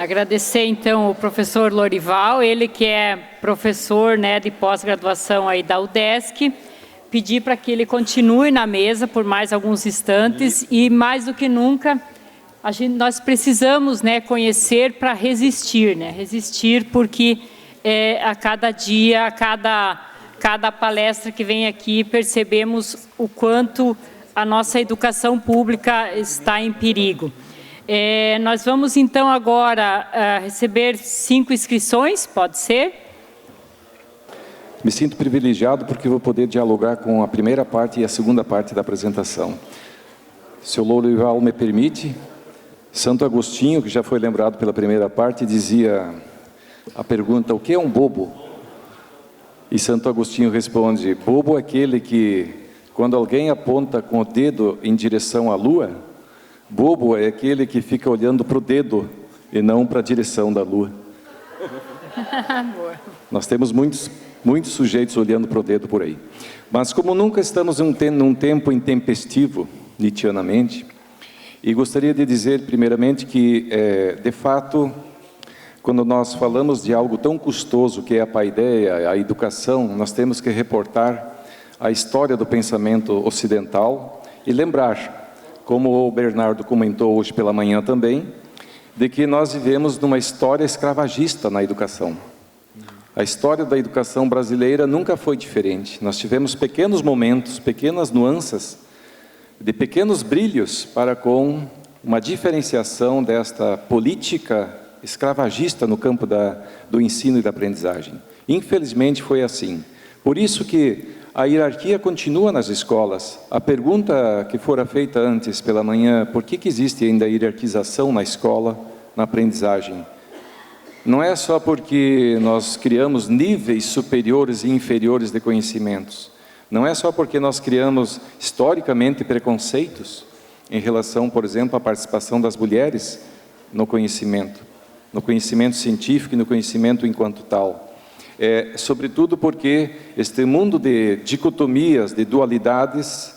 Agradecer então o professor Lorival, ele que é professor, né, de pós-graduação aí da UDESC, pedir para que ele continue na mesa por mais alguns instantes e mais do que nunca nós precisamos, né, conhecer para resistir, né, resistir porque a cada dia, a cada palestra que vem aqui percebemos o quanto a nossa educação pública está em perigo. Nós vamos então agora receber 5 inscrições, pode ser? Me sinto privilegiado porque vou poder dialogar com a primeira parte e a segunda parte da apresentação. Se o Lorival me permite, Santo Agostinho, que já foi lembrado pela primeira parte, dizia a pergunta: o que é um bobo? E Santo Agostinho responde: bobo é aquele que, quando alguém aponta com o dedo em direção à lua, bobo é aquele que fica olhando para o dedo e não para a direção da lua. Nós temos muitos sujeitos olhando para o dedo por aí. Mas como nunca estamos num tempo intempestivo, nietzscheanamente, e gostaria de dizer primeiramente que, de fato, quando nós falamos de algo tão custoso que é a paideia, a educação, nós temos que reportar a história do pensamento ocidental e lembrar, como o Bernardo comentou hoje pela manhã também, de que nós vivemos numa história escravagista na educação. A história da educação brasileira nunca foi diferente. Nós tivemos pequenos momentos, pequenas nuances, de pequenos brilhos para com uma diferenciação desta política escravagista no campo do ensino e da aprendizagem. Infelizmente foi assim. Por isso que a hierarquia continua nas escolas. A pergunta que fora feita antes pela manhã, por que existe ainda a hierarquização na escola, na aprendizagem? Não é só porque nós criamos níveis superiores e inferiores de conhecimentos. Não é só porque nós criamos historicamente preconceitos em relação, por exemplo, à participação das mulheres no conhecimento científico e no conhecimento enquanto tal. Sobretudo porque este mundo de dicotomias, de dualidades,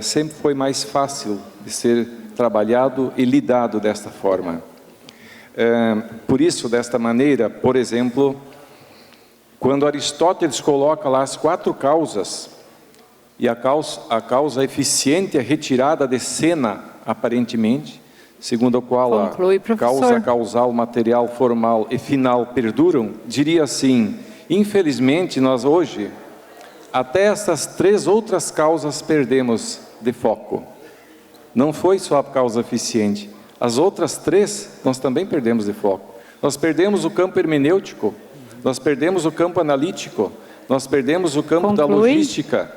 sempre foi mais fácil de ser trabalhado e lidado desta forma. Por isso, desta maneira, por exemplo, quando Aristóteles coloca lá as 4 causas, e a causa eficiente é retirada de cena, aparentemente, segundo a qual a causa causal, material, formal e final perduram, diria assim: infelizmente nós hoje, até essas 3 outras causas perdemos de foco. Não foi só a causa eficiente, as outras 3 nós também perdemos de foco. Nós perdemos o campo hermenêutico, nós perdemos o campo analítico, nós perdemos o campo da logística,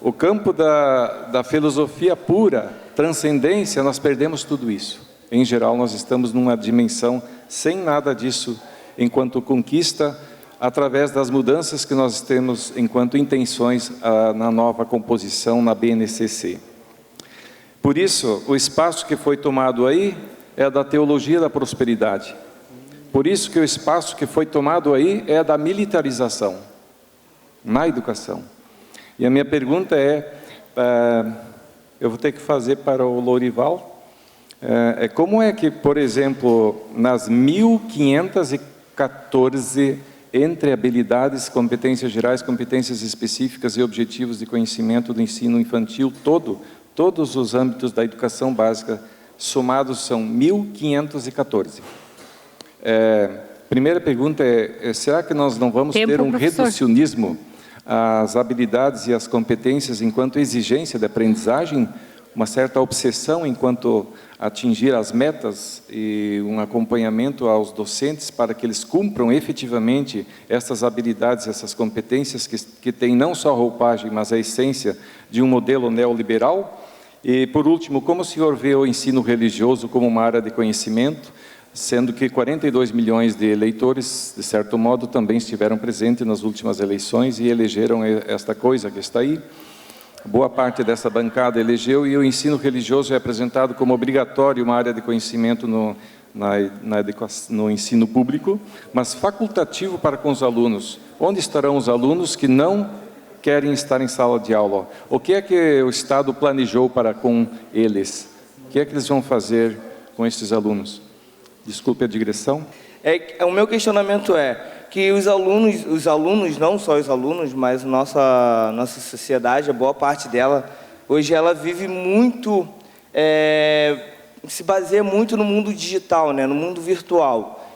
o campo da filosofia pura, transcendência, nós perdemos tudo isso. Em geral, nós estamos numa dimensão sem nada disso, enquanto conquista, através das mudanças que nós temos enquanto intenções na nova composição, na BNCC. Por isso, o espaço que foi tomado aí é da teologia da prosperidade. Por isso que o espaço que foi tomado aí é da militarização na educação. E a minha pergunta eu vou ter que fazer para o Lorival, como é que, por exemplo, nas 1514, entre habilidades, competências gerais, competências específicas e objetivos de conhecimento do ensino infantil, todos os âmbitos da educação básica somados são 1514. Primeira pergunta será que nós não vamos ter um reducionismo às habilidades e às competências enquanto exigência de aprendizagem, uma certa obsessão enquanto atingir as metas e um acompanhamento aos docentes para que eles cumpram efetivamente essas habilidades, essas competências que têm não só a roupagem, mas a essência de um modelo neoliberal. E, por último, como o senhor vê o ensino religioso como uma área de conhecimento, sendo que 42 milhões de eleitores, de certo modo, também estiveram presentes nas últimas eleições e elegeram esta coisa que está aí. Boa parte dessa bancada elegeu, e o ensino religioso é apresentado como obrigatório, uma área de conhecimento no ensino público, mas facultativo para com os alunos. Onde estarão os alunos que não querem estar em sala de aula? O que é que o Estado planejou para com eles? O que é que eles vão fazer com esses alunos? Desculpe a digressão. O meu questionamento é que os alunos, não só os alunos, mas nossa sociedade, a boa parte dela, hoje ela vive muito, se baseia muito no mundo digital, né, no mundo virtual.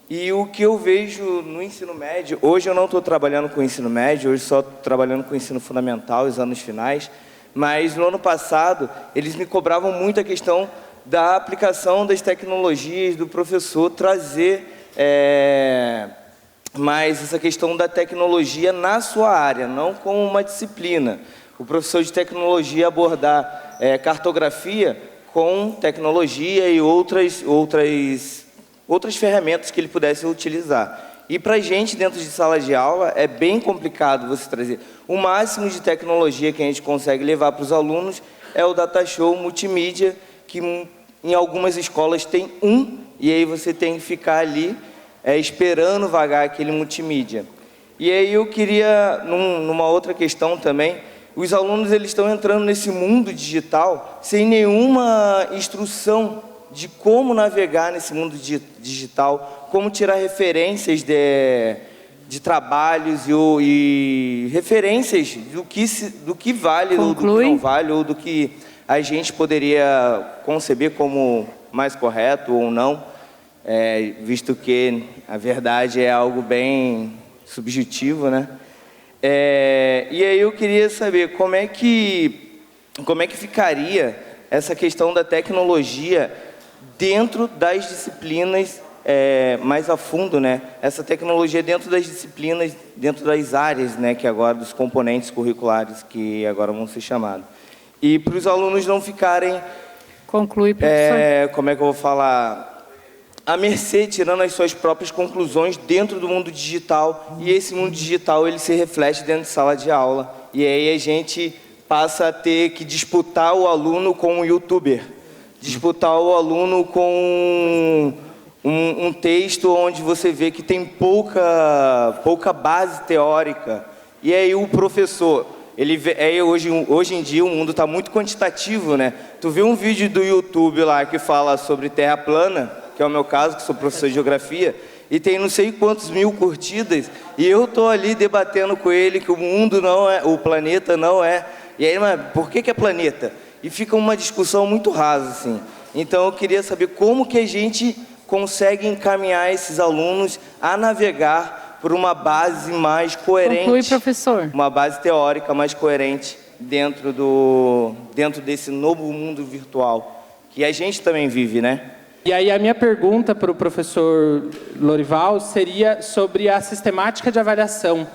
E o que eu vejo no ensino médio, hoje eu não estou trabalhando com o ensino médio, hoje só estou trabalhando com o ensino fundamental, os anos finais, mas no ano passado eles me cobravam muito a questão da aplicação das tecnologias, do professor trazer mais essa questão da tecnologia na sua área, não como uma disciplina. O professor de tecnologia abordar cartografia com tecnologia e outras ferramentas que ele pudesse utilizar. E para a gente, dentro de sala de aula, é bem complicado você trazer. O máximo de tecnologia que a gente consegue levar para os alunos é o data show multimídia, que em algumas escolas tem e aí você tem que ficar ali esperando vagar aquele multimídia. E aí eu queria, numa outra questão também, os alunos eles estão entrando nesse mundo digital sem nenhuma instrução de como navegar nesse mundo digital, como tirar referências de trabalhos e referências do que vale ou do que não vale, ou do que a gente poderia conceber como mais correto ou não, visto que a verdade é algo bem subjetivo, né? E aí eu queria saber como é que ficaria essa questão da tecnologia dentro das disciplinas mais a fundo, né? Essa tecnologia dentro das disciplinas, dentro das áreas, né? Que agora dos componentes curriculares que agora vão ser chamados. E para os alunos não ficarem... Conclui, professor. Como é que eu vou falar? À mercê, tirando as suas próprias conclusões dentro do mundo digital. E esse mundo digital, ele se reflete dentro de sala de aula. E aí a gente passa a ter que disputar o aluno com um youtuber. Disputar o aluno com um texto onde você vê que tem pouca base teórica. E aí o professor... hoje em dia o mundo está muito quantitativo, né? Tu viu um vídeo do YouTube lá que fala sobre terra plana, que é o meu caso, que sou professor de geografia, e tem não sei quantos mil curtidas, e eu tô ali debatendo com ele que o mundo não é, o planeta não é. E aí, mas por que é planeta? E fica uma discussão muito rasa, assim. Então eu queria saber como que a gente consegue encaminhar esses alunos a navegar por uma base mais coerente. Conclui, professor. Uma base teórica mais coerente dentro desse novo mundo virtual, que a gente também vive, né? E aí a minha pergunta para o professor Lorival seria sobre a sistemática de avaliação.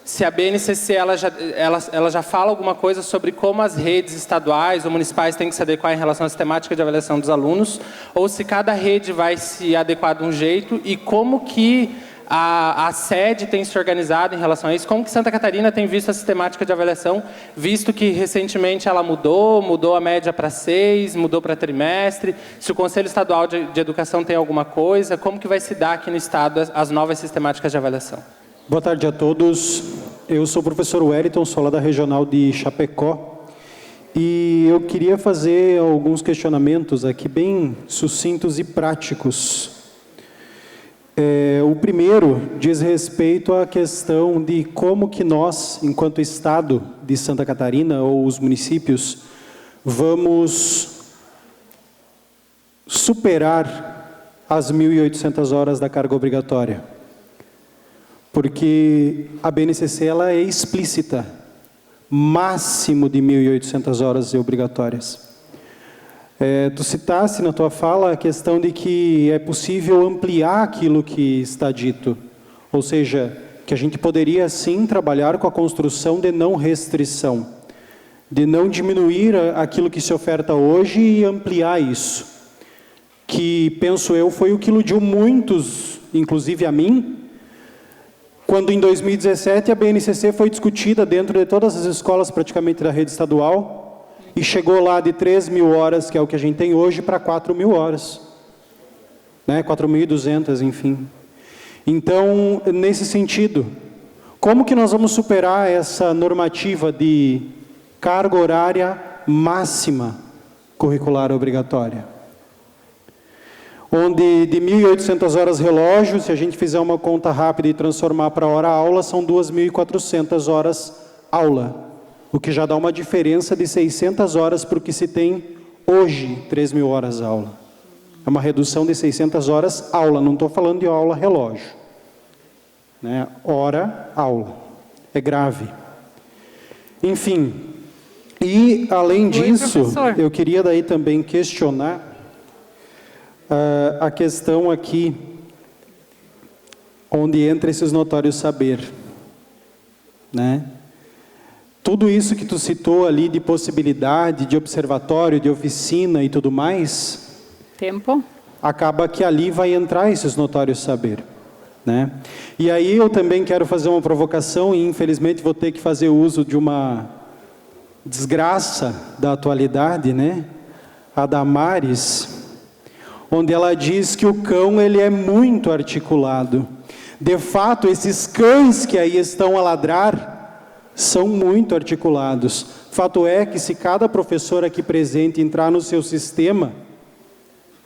Se a BNCC ela já fala alguma coisa sobre como as redes estaduais ou municipais têm que se adequar em relação à sistemática de avaliação dos alunos, ou se cada rede vai se adequar de um jeito, e como que a sede tem se organizado em relação a isso, como que Santa Catarina tem visto a sistemática de avaliação, visto que recentemente ela mudou a média para 6, mudou para trimestre, se o Conselho Estadual de Educação tem alguma coisa, como que vai se dar aqui no Estado as novas sistemáticas de avaliação? Boa tarde a todos, eu sou o professor Wellington, sou lá da Regional de Chapecó, e eu queria fazer alguns questionamentos aqui bem sucintos e práticos. O primeiro diz respeito à questão de como que nós, enquanto Estado de Santa Catarina, ou os municípios, vamos superar as 1.800 horas da carga obrigatória. Porque a BNCC ela é explícita, máximo de 1.800 horas obrigatórias. Tu citasse na tua fala a questão de que é possível ampliar aquilo que está dito, ou seja, que a gente poderia sim trabalhar com a construção de não restrição, de não diminuir aquilo que se oferta hoje e ampliar isso, que, penso eu, foi o que iludiu muitos, inclusive a mim, quando em 2017 a BNCC foi discutida dentro de todas as escolas praticamente da rede estadual, e chegou lá de 3.000 horas, que é o que a gente tem hoje, para 4.000 horas. Né? 4.200, enfim. Então, nesse sentido, como que nós vamos superar essa normativa de carga horária máxima curricular obrigatória? Onde de 1.800 horas relógio, se a gente fizer uma conta rápida e transformar para hora-aula, são 2.400 horas aula. O que já dá uma diferença de 600 horas para o que se tem hoje, 3.000 horas aula. É uma redução de 600 horas aula, não estou falando de aula relógio. Né? Hora, aula. É grave. Enfim, e além disso, eu queria daí também questionar a questão aqui, onde entra esses notórios saber. Né? Tudo isso que tu citou ali de possibilidade, de observatório, de oficina e tudo mais... Tempo. Acaba que ali vai entrar esses notórios saber. Né? E aí eu também quero fazer uma provocação e infelizmente vou ter que fazer uso de uma desgraça da atualidade, né? A Damares, onde ela diz que o cão ele é muito articulado. De fato, esses cães que aí estão a ladrar são muito articulados. Fato é que se cada professor aqui presente entrar no seu sistema,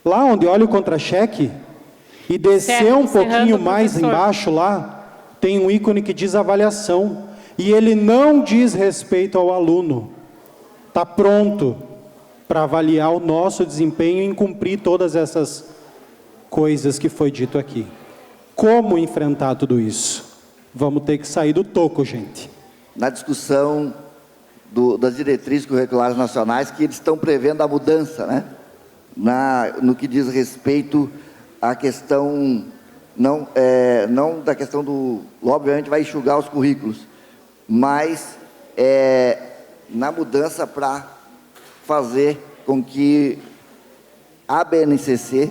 lá onde olha o contra-cheque, e descer um pouquinho mais embaixo lá, tem um ícone que diz avaliação. E ele não diz respeito ao aluno. Está pronto para avaliar o nosso desempenho em cumprir todas essas coisas que foi dito aqui. Como enfrentar tudo isso? Vamos ter que sair do toco, gente. Na discussão das diretrizes curriculares nacionais, que eles estão prevendo a mudança, né? No que diz respeito à questão, não da questão do... Obviamente vai enxugar os currículos, mas na mudança para fazer com que a BNCC,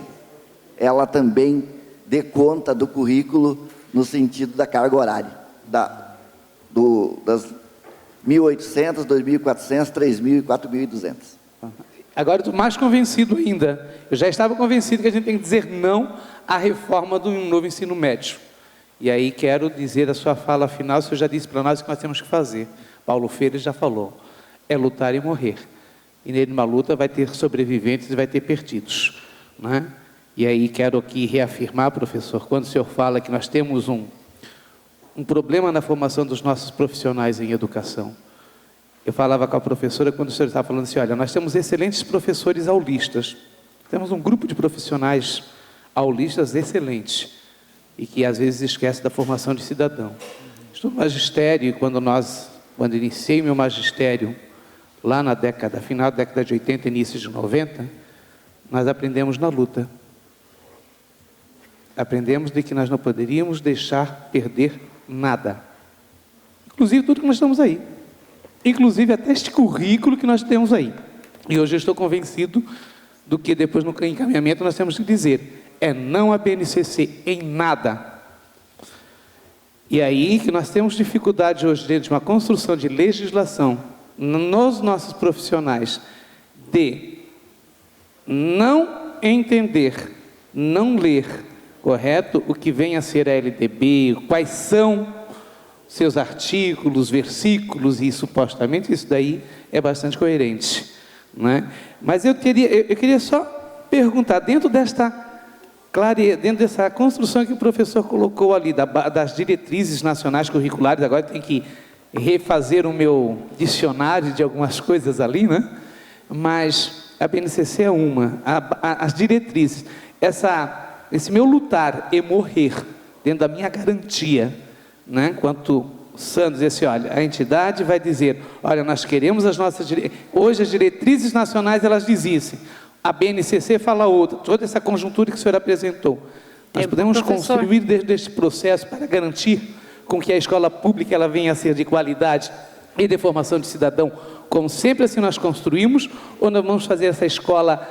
ela também dê conta do currículo no sentido da carga horária, das 1.800, 2.400, 3.000 e 4.200. Agora eu estou mais convencido ainda. Eu já estava convencido que a gente tem que dizer não à reforma do novo ensino médio. E aí quero dizer a sua fala final, o senhor já disse para nós o que nós temos que fazer. Paulo Freire já falou, é lutar e morrer. E numa luta vai ter sobreviventes e vai ter perdidos. Né? E aí quero aqui reafirmar, professor, quando o senhor fala que nós temos um problema na formação dos nossos profissionais em educação. Eu falava com a professora quando o senhor estava falando assim, olha, nós temos excelentes professores aulistas. Temos um grupo de profissionais aulistas excelentes e que às vezes esquece da formação de cidadão. Estou no magistério e quando iniciei meu magistério, lá na final da década de 80, início de 90, nós aprendemos na luta. Aprendemos de que nós não poderíamos deixar perder nada. Inclusive tudo que nós estamos aí. Inclusive até este currículo que nós temos aí. E hoje eu estou convencido do que depois no encaminhamento nós temos que dizer. É não a BNCC em nada. E aí que nós temos dificuldade hoje dentro de uma construção de legislação nos nossos profissionais de não entender, não ler, correto, o que vem a ser a LDB, quais são seus artigos, versículos, e supostamente isso daí é bastante coerente, né? Mas eu queria só perguntar, dentro dessa construção que o professor colocou ali, das diretrizes nacionais curriculares, agora tem que refazer o meu dicionário de algumas coisas ali, né? Mas a BNCC é as diretrizes, esse meu lutar e morrer dentro da minha garantia, né? Quanto Santos disse, olha, a entidade vai dizer, olha, nós queremos as nossas hoje as diretrizes nacionais, elas dizem, a BNCC fala outra, toda essa conjuntura que o senhor apresentou. Nós podemos construir desde este processo para garantir com que a escola pública ela venha a ser de qualidade e de formação de cidadão, como sempre assim nós construímos, ou nós vamos fazer essa escola,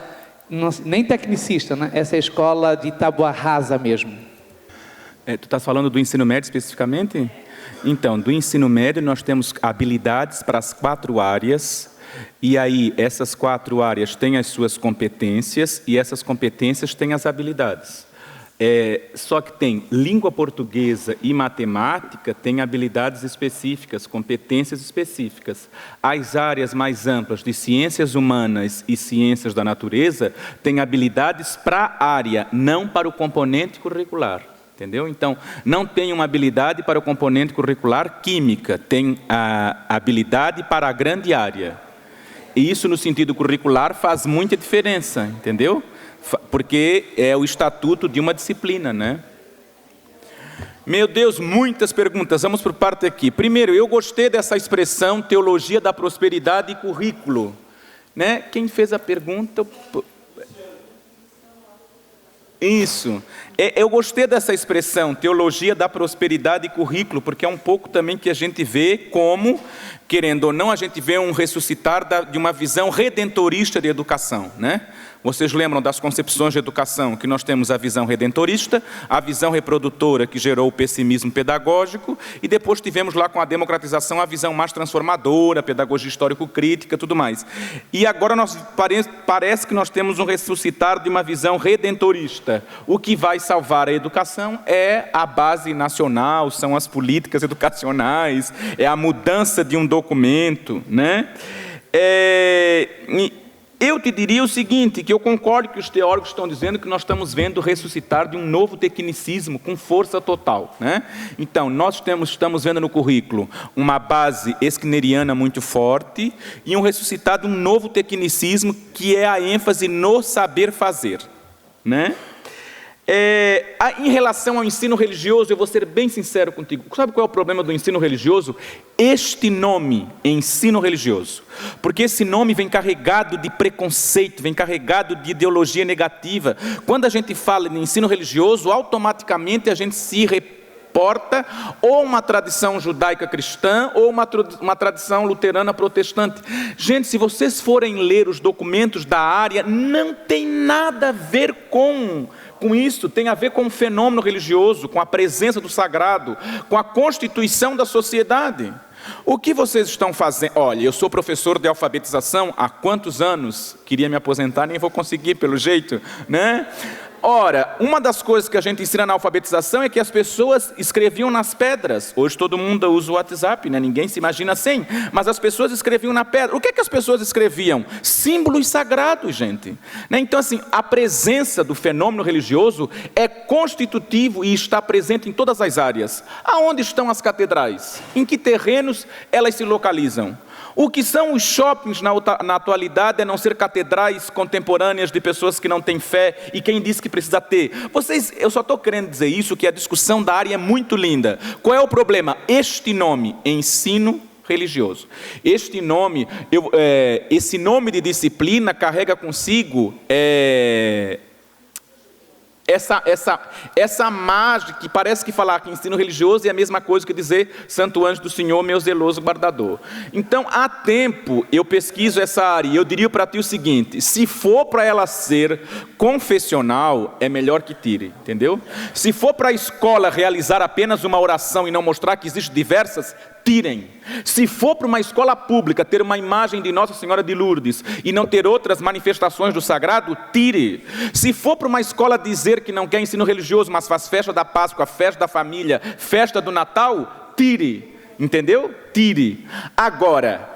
nem tecnicista, né? Essa escola de tábua rasa mesmo? Tu estás falando do ensino médio especificamente? Então, do ensino médio nós temos habilidades para as 4 áreas, e aí essas 4 áreas têm as suas competências, e essas competências têm as habilidades. Só que tem língua portuguesa e matemática, tem habilidades específicas, competências específicas. As áreas mais amplas de ciências humanas e ciências da natureza têm habilidades para a área, não para o componente curricular. Entendeu? Então, não tem uma habilidade para o componente curricular química, tem a habilidade para a grande área. E isso, no sentido curricular, faz muita diferença, entendeu? Porque é o estatuto de uma disciplina, né? Meu Deus, muitas perguntas, vamos por parte aqui. Primeiro, eu gostei dessa expressão, teologia da prosperidade e currículo. Né? Quem fez a pergunta... Isso, eu gostei dessa expressão, teologia da prosperidade e currículo, porque é um pouco também que a gente vê como, querendo ou não, a gente vê um ressuscitar de uma visão redentorista de educação, né? Vocês lembram das concepções de educação, que nós temos a visão redentorista, a visão reprodutora, que gerou o pessimismo pedagógico, e depois tivemos lá com a democratização a visão mais transformadora, pedagogia histórico-crítica, tudo mais. E agora parece que nós temos um ressuscitar de uma visão redentorista. O que vai salvar a educação é a base nacional, são as políticas educacionais, é a mudança de um documento, né? Eu te diria o seguinte, que eu concordo que os teóricos estão dizendo que nós estamos vendo o ressuscitar de um novo tecnicismo com força total, né? Então, nós estamos vendo no currículo uma base skinneriana muito forte e um ressuscitar de um novo tecnicismo que é a ênfase no saber fazer, né? Em relação ao ensino religioso, eu vou ser bem sincero contigo. Sabe qual é o problema do ensino religioso? Este nome, ensino religioso. Porque esse nome vem carregado de preconceito, vem carregado de ideologia negativa. Quando a gente fala de ensino religioso, automaticamente a gente se reporta ou uma tradição judaica cristã ou uma tradição luterana protestante. Gente, se vocês forem ler os documentos da área, não tem nada a ver com isso, tem a ver com o fenômeno religioso, com a presença do sagrado, com a constituição da sociedade. O que vocês estão fazendo? Olha, eu sou professor de alfabetização há quantos anos? Queria me aposentar, nem vou conseguir pelo jeito, né? Ora, uma das coisas que a gente ensina na alfabetização é que as pessoas escreviam nas pedras. Hoje todo mundo usa o WhatsApp, né? Ninguém se imagina sem. Mas as pessoas escreviam na pedra. O que é que as pessoas escreviam? Símbolos sagrados, gente. Né? Então, assim, a presença do fenômeno religioso é constitutivo e está presente em todas as áreas. Aonde estão as catedrais? Em que terrenos elas se localizam? O que são os shoppings na atualidade, a não ser catedrais contemporâneas de pessoas que não têm fé e quem disse que precisa ter? Eu só estou querendo dizer isso, que a discussão da área é muito linda. Qual é o problema? Este nome, ensino religioso. Este nome, esse nome de disciplina carrega consigo essa mágica que parece que falar que ensino religioso é a mesma coisa que dizer Santo Anjo do Senhor, meu zeloso guardador. Então, há tempo eu pesquiso essa área e eu diria para ti o seguinte: se for para ela ser confessional, é melhor que tire, entendeu? Se for para a escola realizar apenas uma oração e não mostrar que existem diversas, tirem. Se for para uma escola pública ter uma imagem de Nossa Senhora de Lourdes e não ter outras manifestações do sagrado, tire. Se for para uma escola dizer que não quer ensino religioso, mas faz festa da Páscoa, festa da família, festa do Natal, tire. Entendeu? Tire. Agora,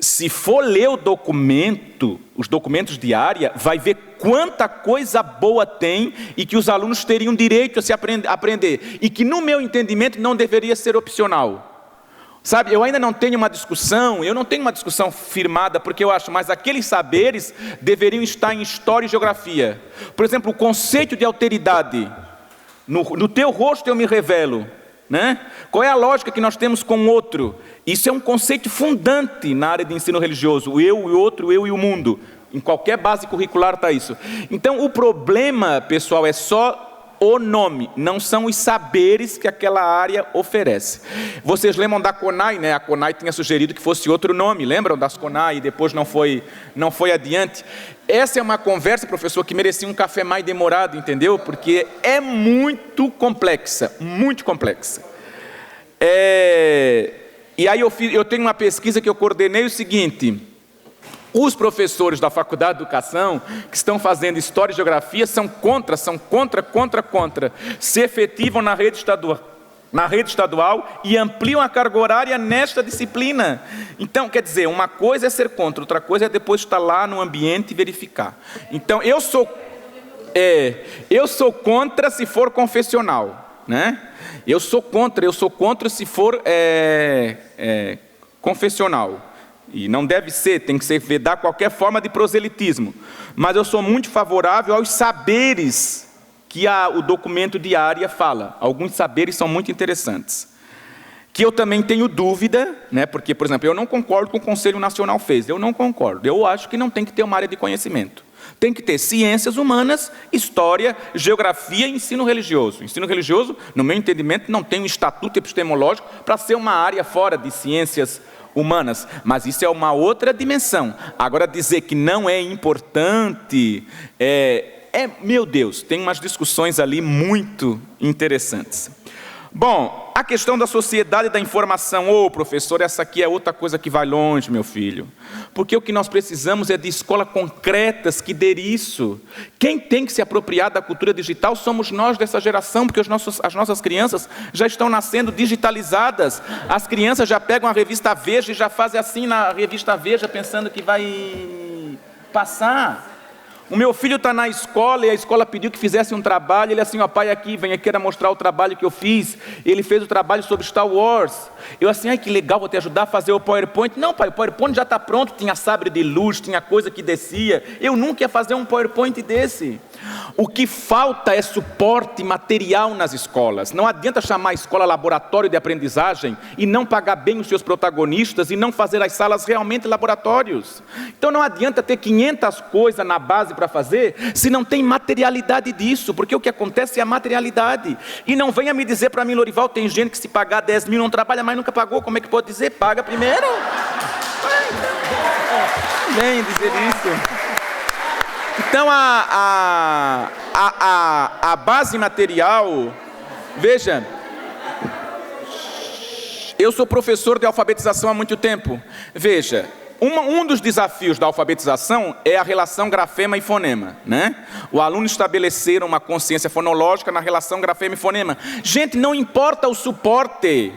se for ler o documento, os documentos de área, vai ver quanta coisa boa tem e que os alunos teriam direito a se aprender. E que, no meu entendimento, não deveria ser opcional. Sabe, eu ainda não tenho uma discussão firmada, porque eu acho, mas aqueles saberes deveriam estar em história e geografia. Por exemplo, o conceito de alteridade. No teu rosto eu me revelo. Né? Qual é a lógica que nós temos com o outro? Isso é um conceito fundante na área de ensino religioso. O eu e o outro, o eu e o mundo. Em qualquer base curricular está isso. Então, o problema, pessoal, é só o nome, não são os saberes que aquela área oferece. Vocês lembram da CONAI, né? A CONAI tinha sugerido que fosse outro nome, lembram das CONAI, e depois não foi adiante. Essa é uma conversa, professor, que merecia um café mais demorado, entendeu? Porque é muito complexa, muito complexa. E aí eu tenho uma pesquisa que eu coordenei o seguinte: os professores da Faculdade de Educação que estão fazendo História e Geografia são contra, se efetivam na rede estadual e ampliam a carga horária nesta disciplina. Então, quer dizer, uma coisa é ser contra, outra coisa é depois estar lá no ambiente e verificar. Então, eu sou contra se for confessional, né? Eu sou contra se for confessional. E não deve ser, tem que ser vedar qualquer forma de proselitismo. Mas eu sou muito favorável aos saberes que o documento de área fala. Alguns saberes são muito interessantes. Que eu também tenho dúvida, né? Porque, por exemplo, eu não concordo com o que o Conselho Nacional fez. Eu não concordo. Eu acho que não tem que ter uma área de conhecimento. Tem que ter ciências humanas, história, geografia e ensino religioso. Ensino religioso, no meu entendimento, não tem um estatuto epistemológico para ser uma área fora de ciências humanas, mas isso é uma outra dimensão. Agora, dizer que não é importante, meu Deus, tem umas discussões ali muito interessantes. Bom, a questão da sociedade da informação, professor, essa aqui é outra coisa que vai longe, meu filho. Porque o que nós precisamos é de escolas concretas que dê isso. Quem tem que se apropriar da cultura digital somos nós dessa geração, porque as nossas crianças já estão nascendo digitalizadas. As crianças já pegam a revista Veja e já fazem assim na revista Veja, pensando que vai passar. O meu filho está na escola e a escola pediu que fizesse um trabalho. Ele assim, pai, aqui, vem aqui, era mostrar o trabalho que eu fiz. Ele fez o trabalho sobre Star Wars. Eu assim, que legal, vou te ajudar a fazer o PowerPoint. Não, pai, o PowerPoint já está pronto, tinha sabre de luz, tinha coisa que descia. Eu nunca ia fazer um PowerPoint desse. O que falta é suporte material nas escolas. Não adianta chamar a escola laboratório de aprendizagem e não pagar bem os seus protagonistas e não fazer as salas realmente laboratórios. Então não adianta ter 500 coisas na base para fazer se não tem materialidade disso, porque o que acontece é a materialidade. E não venha me dizer para mim, Lorival, tem gente que se pagar 10 mil não trabalha, mas nunca pagou. Como é que pode dizer? Paga primeiro. Vem dizer isso. Então, a base material, veja, eu sou professor de alfabetização há muito tempo. Veja, um dos desafios da alfabetização é a relação grafema e fonema, né? O aluno estabelecer uma consciência fonológica na relação grafema e fonema. Gente, não importa o suporte.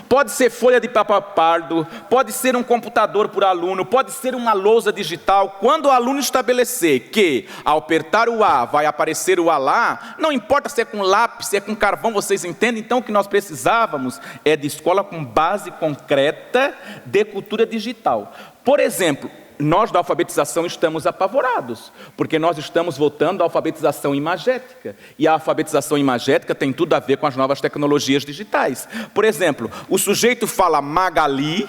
Pode ser folha de papel pardo, pode ser um computador por aluno, pode ser uma lousa digital. Quando o aluno estabelecer que ao apertar o A vai aparecer o A lá, não importa se é com lápis, se é com carvão, vocês entendem? Então o que nós precisávamos é de escola com base concreta de cultura digital. Por exemplo, nós da alfabetização estamos apavorados, porque nós estamos voltando à alfabetização imagética. E a alfabetização imagética tem tudo a ver com as novas tecnologias digitais. Por exemplo, o sujeito fala Magali,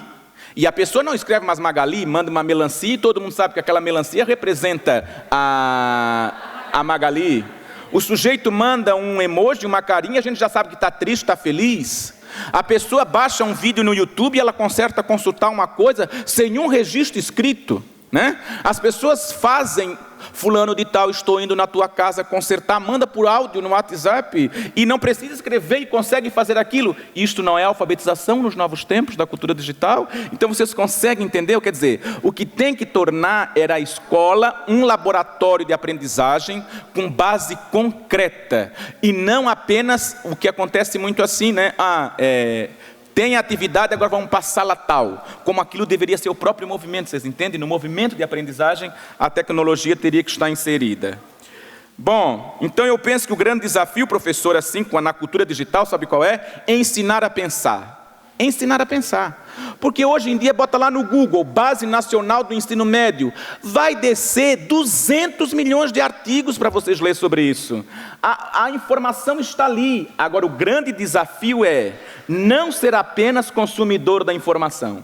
e a pessoa não escreve mais Magali, manda uma melancia, e todo mundo sabe que aquela melancia representa a Magali. O sujeito manda um emoji, uma carinha, a gente já sabe que está triste, está feliz. A pessoa baixa um vídeo no YouTube e ela consegue consultar uma coisa sem um registro escrito, né? As pessoas fazem, fulano de tal, estou indo na tua casa consertar, manda por áudio no WhatsApp e não precisa escrever e consegue fazer aquilo. Isto não é alfabetização nos novos tempos da cultura digital? Então vocês conseguem entender? Quer dizer, o que tem que tornar era a escola um laboratório de aprendizagem com base concreta e não apenas o que acontece muito assim, né? Tem atividade, agora vamos para a sala tal. Como aquilo deveria ser o próprio movimento, vocês entendem? No movimento de aprendizagem, a tecnologia teria que estar inserida. Bom, então eu penso que o grande desafio, professor, assim, na cultura digital, sabe qual é? Ensinar a pensar. Ensinar a pensar. Porque hoje em dia, bota lá no Google, Base Nacional do Ensino Médio, vai descer 200 milhões de artigos para vocês lerem sobre isso. A informação está ali. Agora, o grande desafio é não ser apenas consumidor da informação.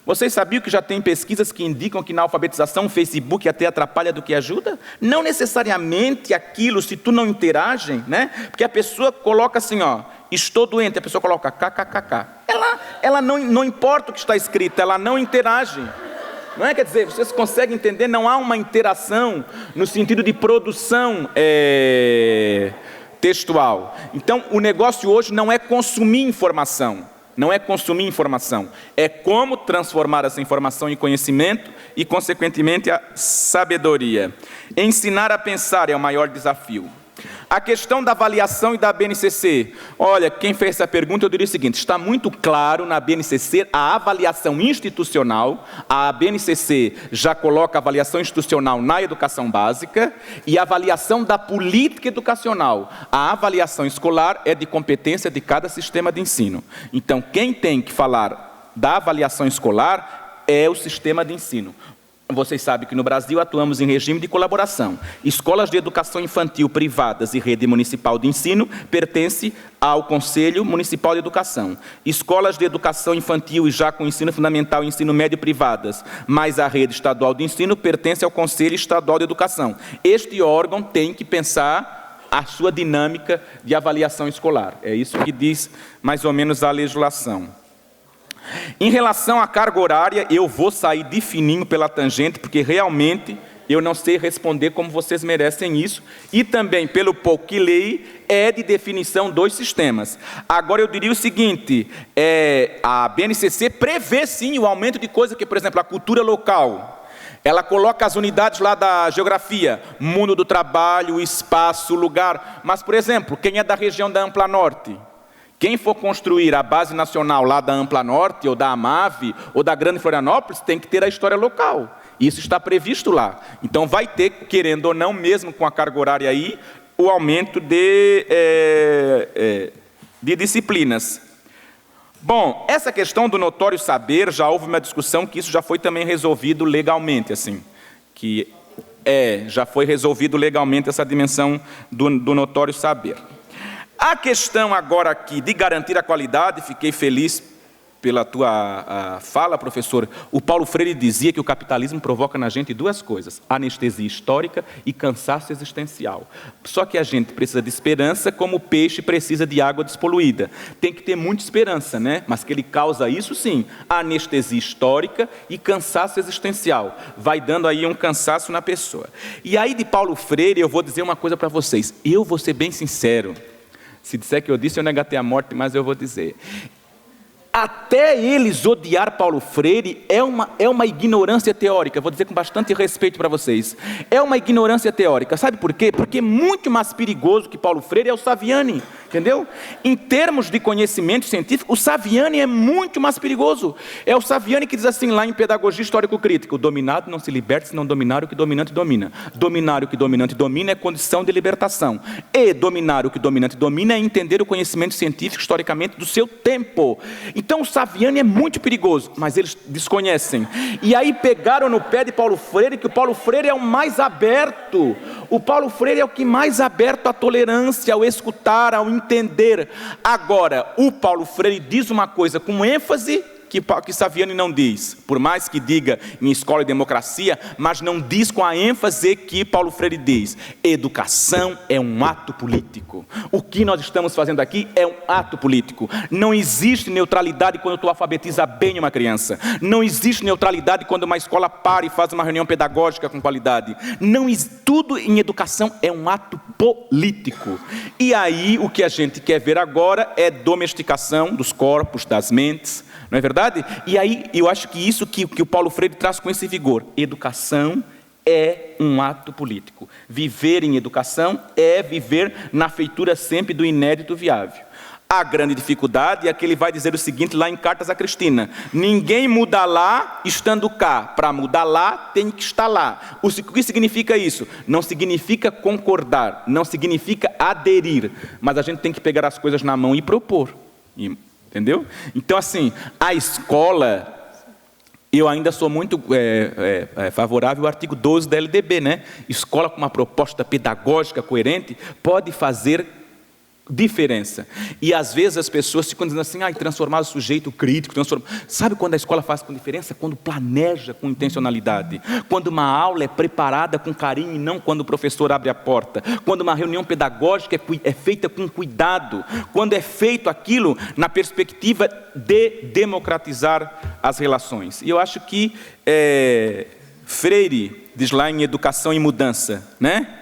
Vocês sabiam que já tem pesquisas que indicam que na alfabetização o Facebook até atrapalha do que ajuda? Não necessariamente aquilo, se tu não interagem, né? Porque a pessoa coloca assim, ó, estou doente, a pessoa coloca kkkk. Ela não importa o que está escrito, ela não interage. Não é? Quer dizer, vocês conseguem entender? Não há uma interação no sentido de produção textual. Então, o negócio hoje não é consumir informação. Não é consumir informação. É como transformar essa informação em conhecimento e, consequentemente, a sabedoria. Ensinar a pensar é o maior desafio. A questão da avaliação e da BNCC. Olha, quem fez essa pergunta, eu diria o seguinte, está muito claro na BNCC a avaliação institucional. A BNCC já coloca a avaliação institucional na educação básica e a avaliação da política educacional. A avaliação escolar é de competência de cada sistema de ensino. Então, quem tem que falar da avaliação escolar é o sistema de ensino. Vocês sabem que no Brasil atuamos em regime de colaboração. Escolas de educação infantil privadas e rede municipal de ensino pertencem ao Conselho Municipal de Educação. Escolas de educação infantil e já com ensino fundamental e ensino médio privadas, mais a rede estadual de ensino, pertence ao Conselho Estadual de Educação. Este órgão tem que pensar a sua dinâmica de avaliação escolar. É isso que diz mais ou menos a legislação. Em relação à carga horária, eu vou sair de fininho pela tangente, porque realmente eu não sei responder como vocês merecem isso, e também, pelo pouco que leio, é de definição dos sistemas. Agora, eu diria o seguinte, a BNCC prevê sim o aumento de coisas que, por exemplo, a cultura local. Ela coloca as unidades lá da geografia, mundo do trabalho, espaço, lugar. Mas, por exemplo, quem é da região da Ampla Norte? Quem for construir a base nacional lá da Ampla Norte, ou da AMAV, ou da Grande Florianópolis, tem que ter a história local. Isso está previsto lá. Então vai ter, querendo ou não, mesmo com a carga horária aí, o aumento de disciplinas. Bom, essa questão do notório saber, já houve uma discussão que isso já foi também resolvido legalmente, assim, que já foi resolvido legalmente essa dimensão do notório saber. A questão agora aqui de garantir a qualidade, fiquei feliz pela tua fala, professor. O Paulo Freire dizia que o capitalismo provoca na gente duas coisas, anestesia histórica e cansaço existencial. Só que a gente precisa de esperança como o peixe precisa de água despoluída. Tem que ter muita esperança, né? Mas que ele causa isso sim, anestesia histórica e cansaço existencial. Vai dando aí um cansaço na pessoa. E aí de Paulo Freire eu vou dizer uma coisa para vocês. Eu vou ser bem sincero. Se disser que eu disse, eu negatei a morte, mas eu vou dizer. Até eles odiar Paulo Freire é uma ignorância teórica. Vou dizer com bastante respeito para vocês. É uma ignorância teórica. Sabe por quê? Porque muito mais perigoso que Paulo Freire é o Saviani. Entendeu? Em termos de conhecimento científico, o Saviani é muito mais perigoso. É o Saviani que diz assim lá em Pedagogia Histórico-Crítica: o dominado não se liberta se não dominar o que dominante domina. Dominar o que dominante domina é condição de libertação. E dominar o que dominante domina é entender o conhecimento científico historicamente do seu tempo. Então o Saviani é muito perigoso, mas eles desconhecem. E aí pegaram no pé de Paulo Freire, que o Paulo Freire é o mais aberto. O Paulo Freire é o que mais aberto à tolerância, ao escutar, ao entender. Agora, o Paulo Freire diz uma coisa com ênfase que Saviani não diz, por mais que diga em Escola e Democracia, mas não diz com a ênfase que Paulo Freire diz. Educação é um ato político. O que nós estamos fazendo aqui é um ato político. Não existe neutralidade quando tu alfabetiza bem uma criança. Não existe neutralidade quando uma escola para e faz uma reunião pedagógica com qualidade. Tudo em educação é um ato político. E aí o que a gente quer ver agora é domesticação dos corpos, das mentes. Não é verdade? E aí eu acho que isso que o Paulo Freire traz com esse vigor. Educação é um ato político. Viver em educação é viver na feitura sempre do inédito viável. A grande dificuldade é que ele vai dizer o seguinte lá em Cartas a Cristina: ninguém muda lá estando cá. Para mudar lá, tem que estar lá. O que significa isso? Não significa concordar, não significa aderir, mas a gente tem que pegar as coisas na mão e propor. Entendeu? Então, assim, a escola, eu ainda sou muito favorável ao artigo 12 da LDB, né? Escola com uma proposta pedagógica coerente pode fazer diferença. E às vezes as pessoas ficam dizendo assim, transformar o sujeito crítico, Sabe quando a escola faz com diferença? Quando planeja com intencionalidade. Quando uma aula é preparada com carinho e não quando o professor abre a porta. Quando uma reunião pedagógica é feita com cuidado. Quando é feito aquilo na perspectiva de democratizar as relações. E eu acho que Freire diz lá em Educação e Mudança, né?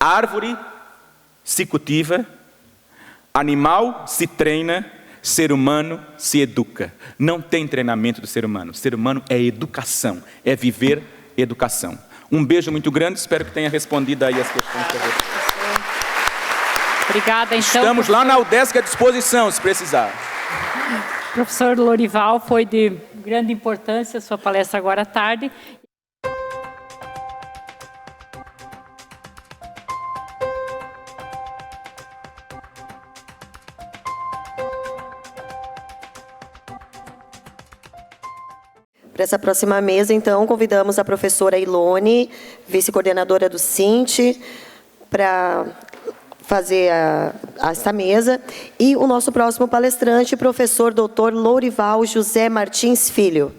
Árvore se cultiva, animal se treina, ser humano se educa. Não tem treinamento do ser humano. O ser humano é educação, é viver educação. Um beijo muito grande, espero que tenha respondido aí as questões. Obrigada, então. Estamos lá na UDESC à disposição, se precisar. Professor Lorival, foi de grande importância a sua palestra agora à tarde. Para essa próxima mesa, então, convidamos a professora Ilone, vice-coordenadora do Sinte, para fazer essa mesa. E o nosso próximo palestrante, professor Dr. Lourival José Martins Filho.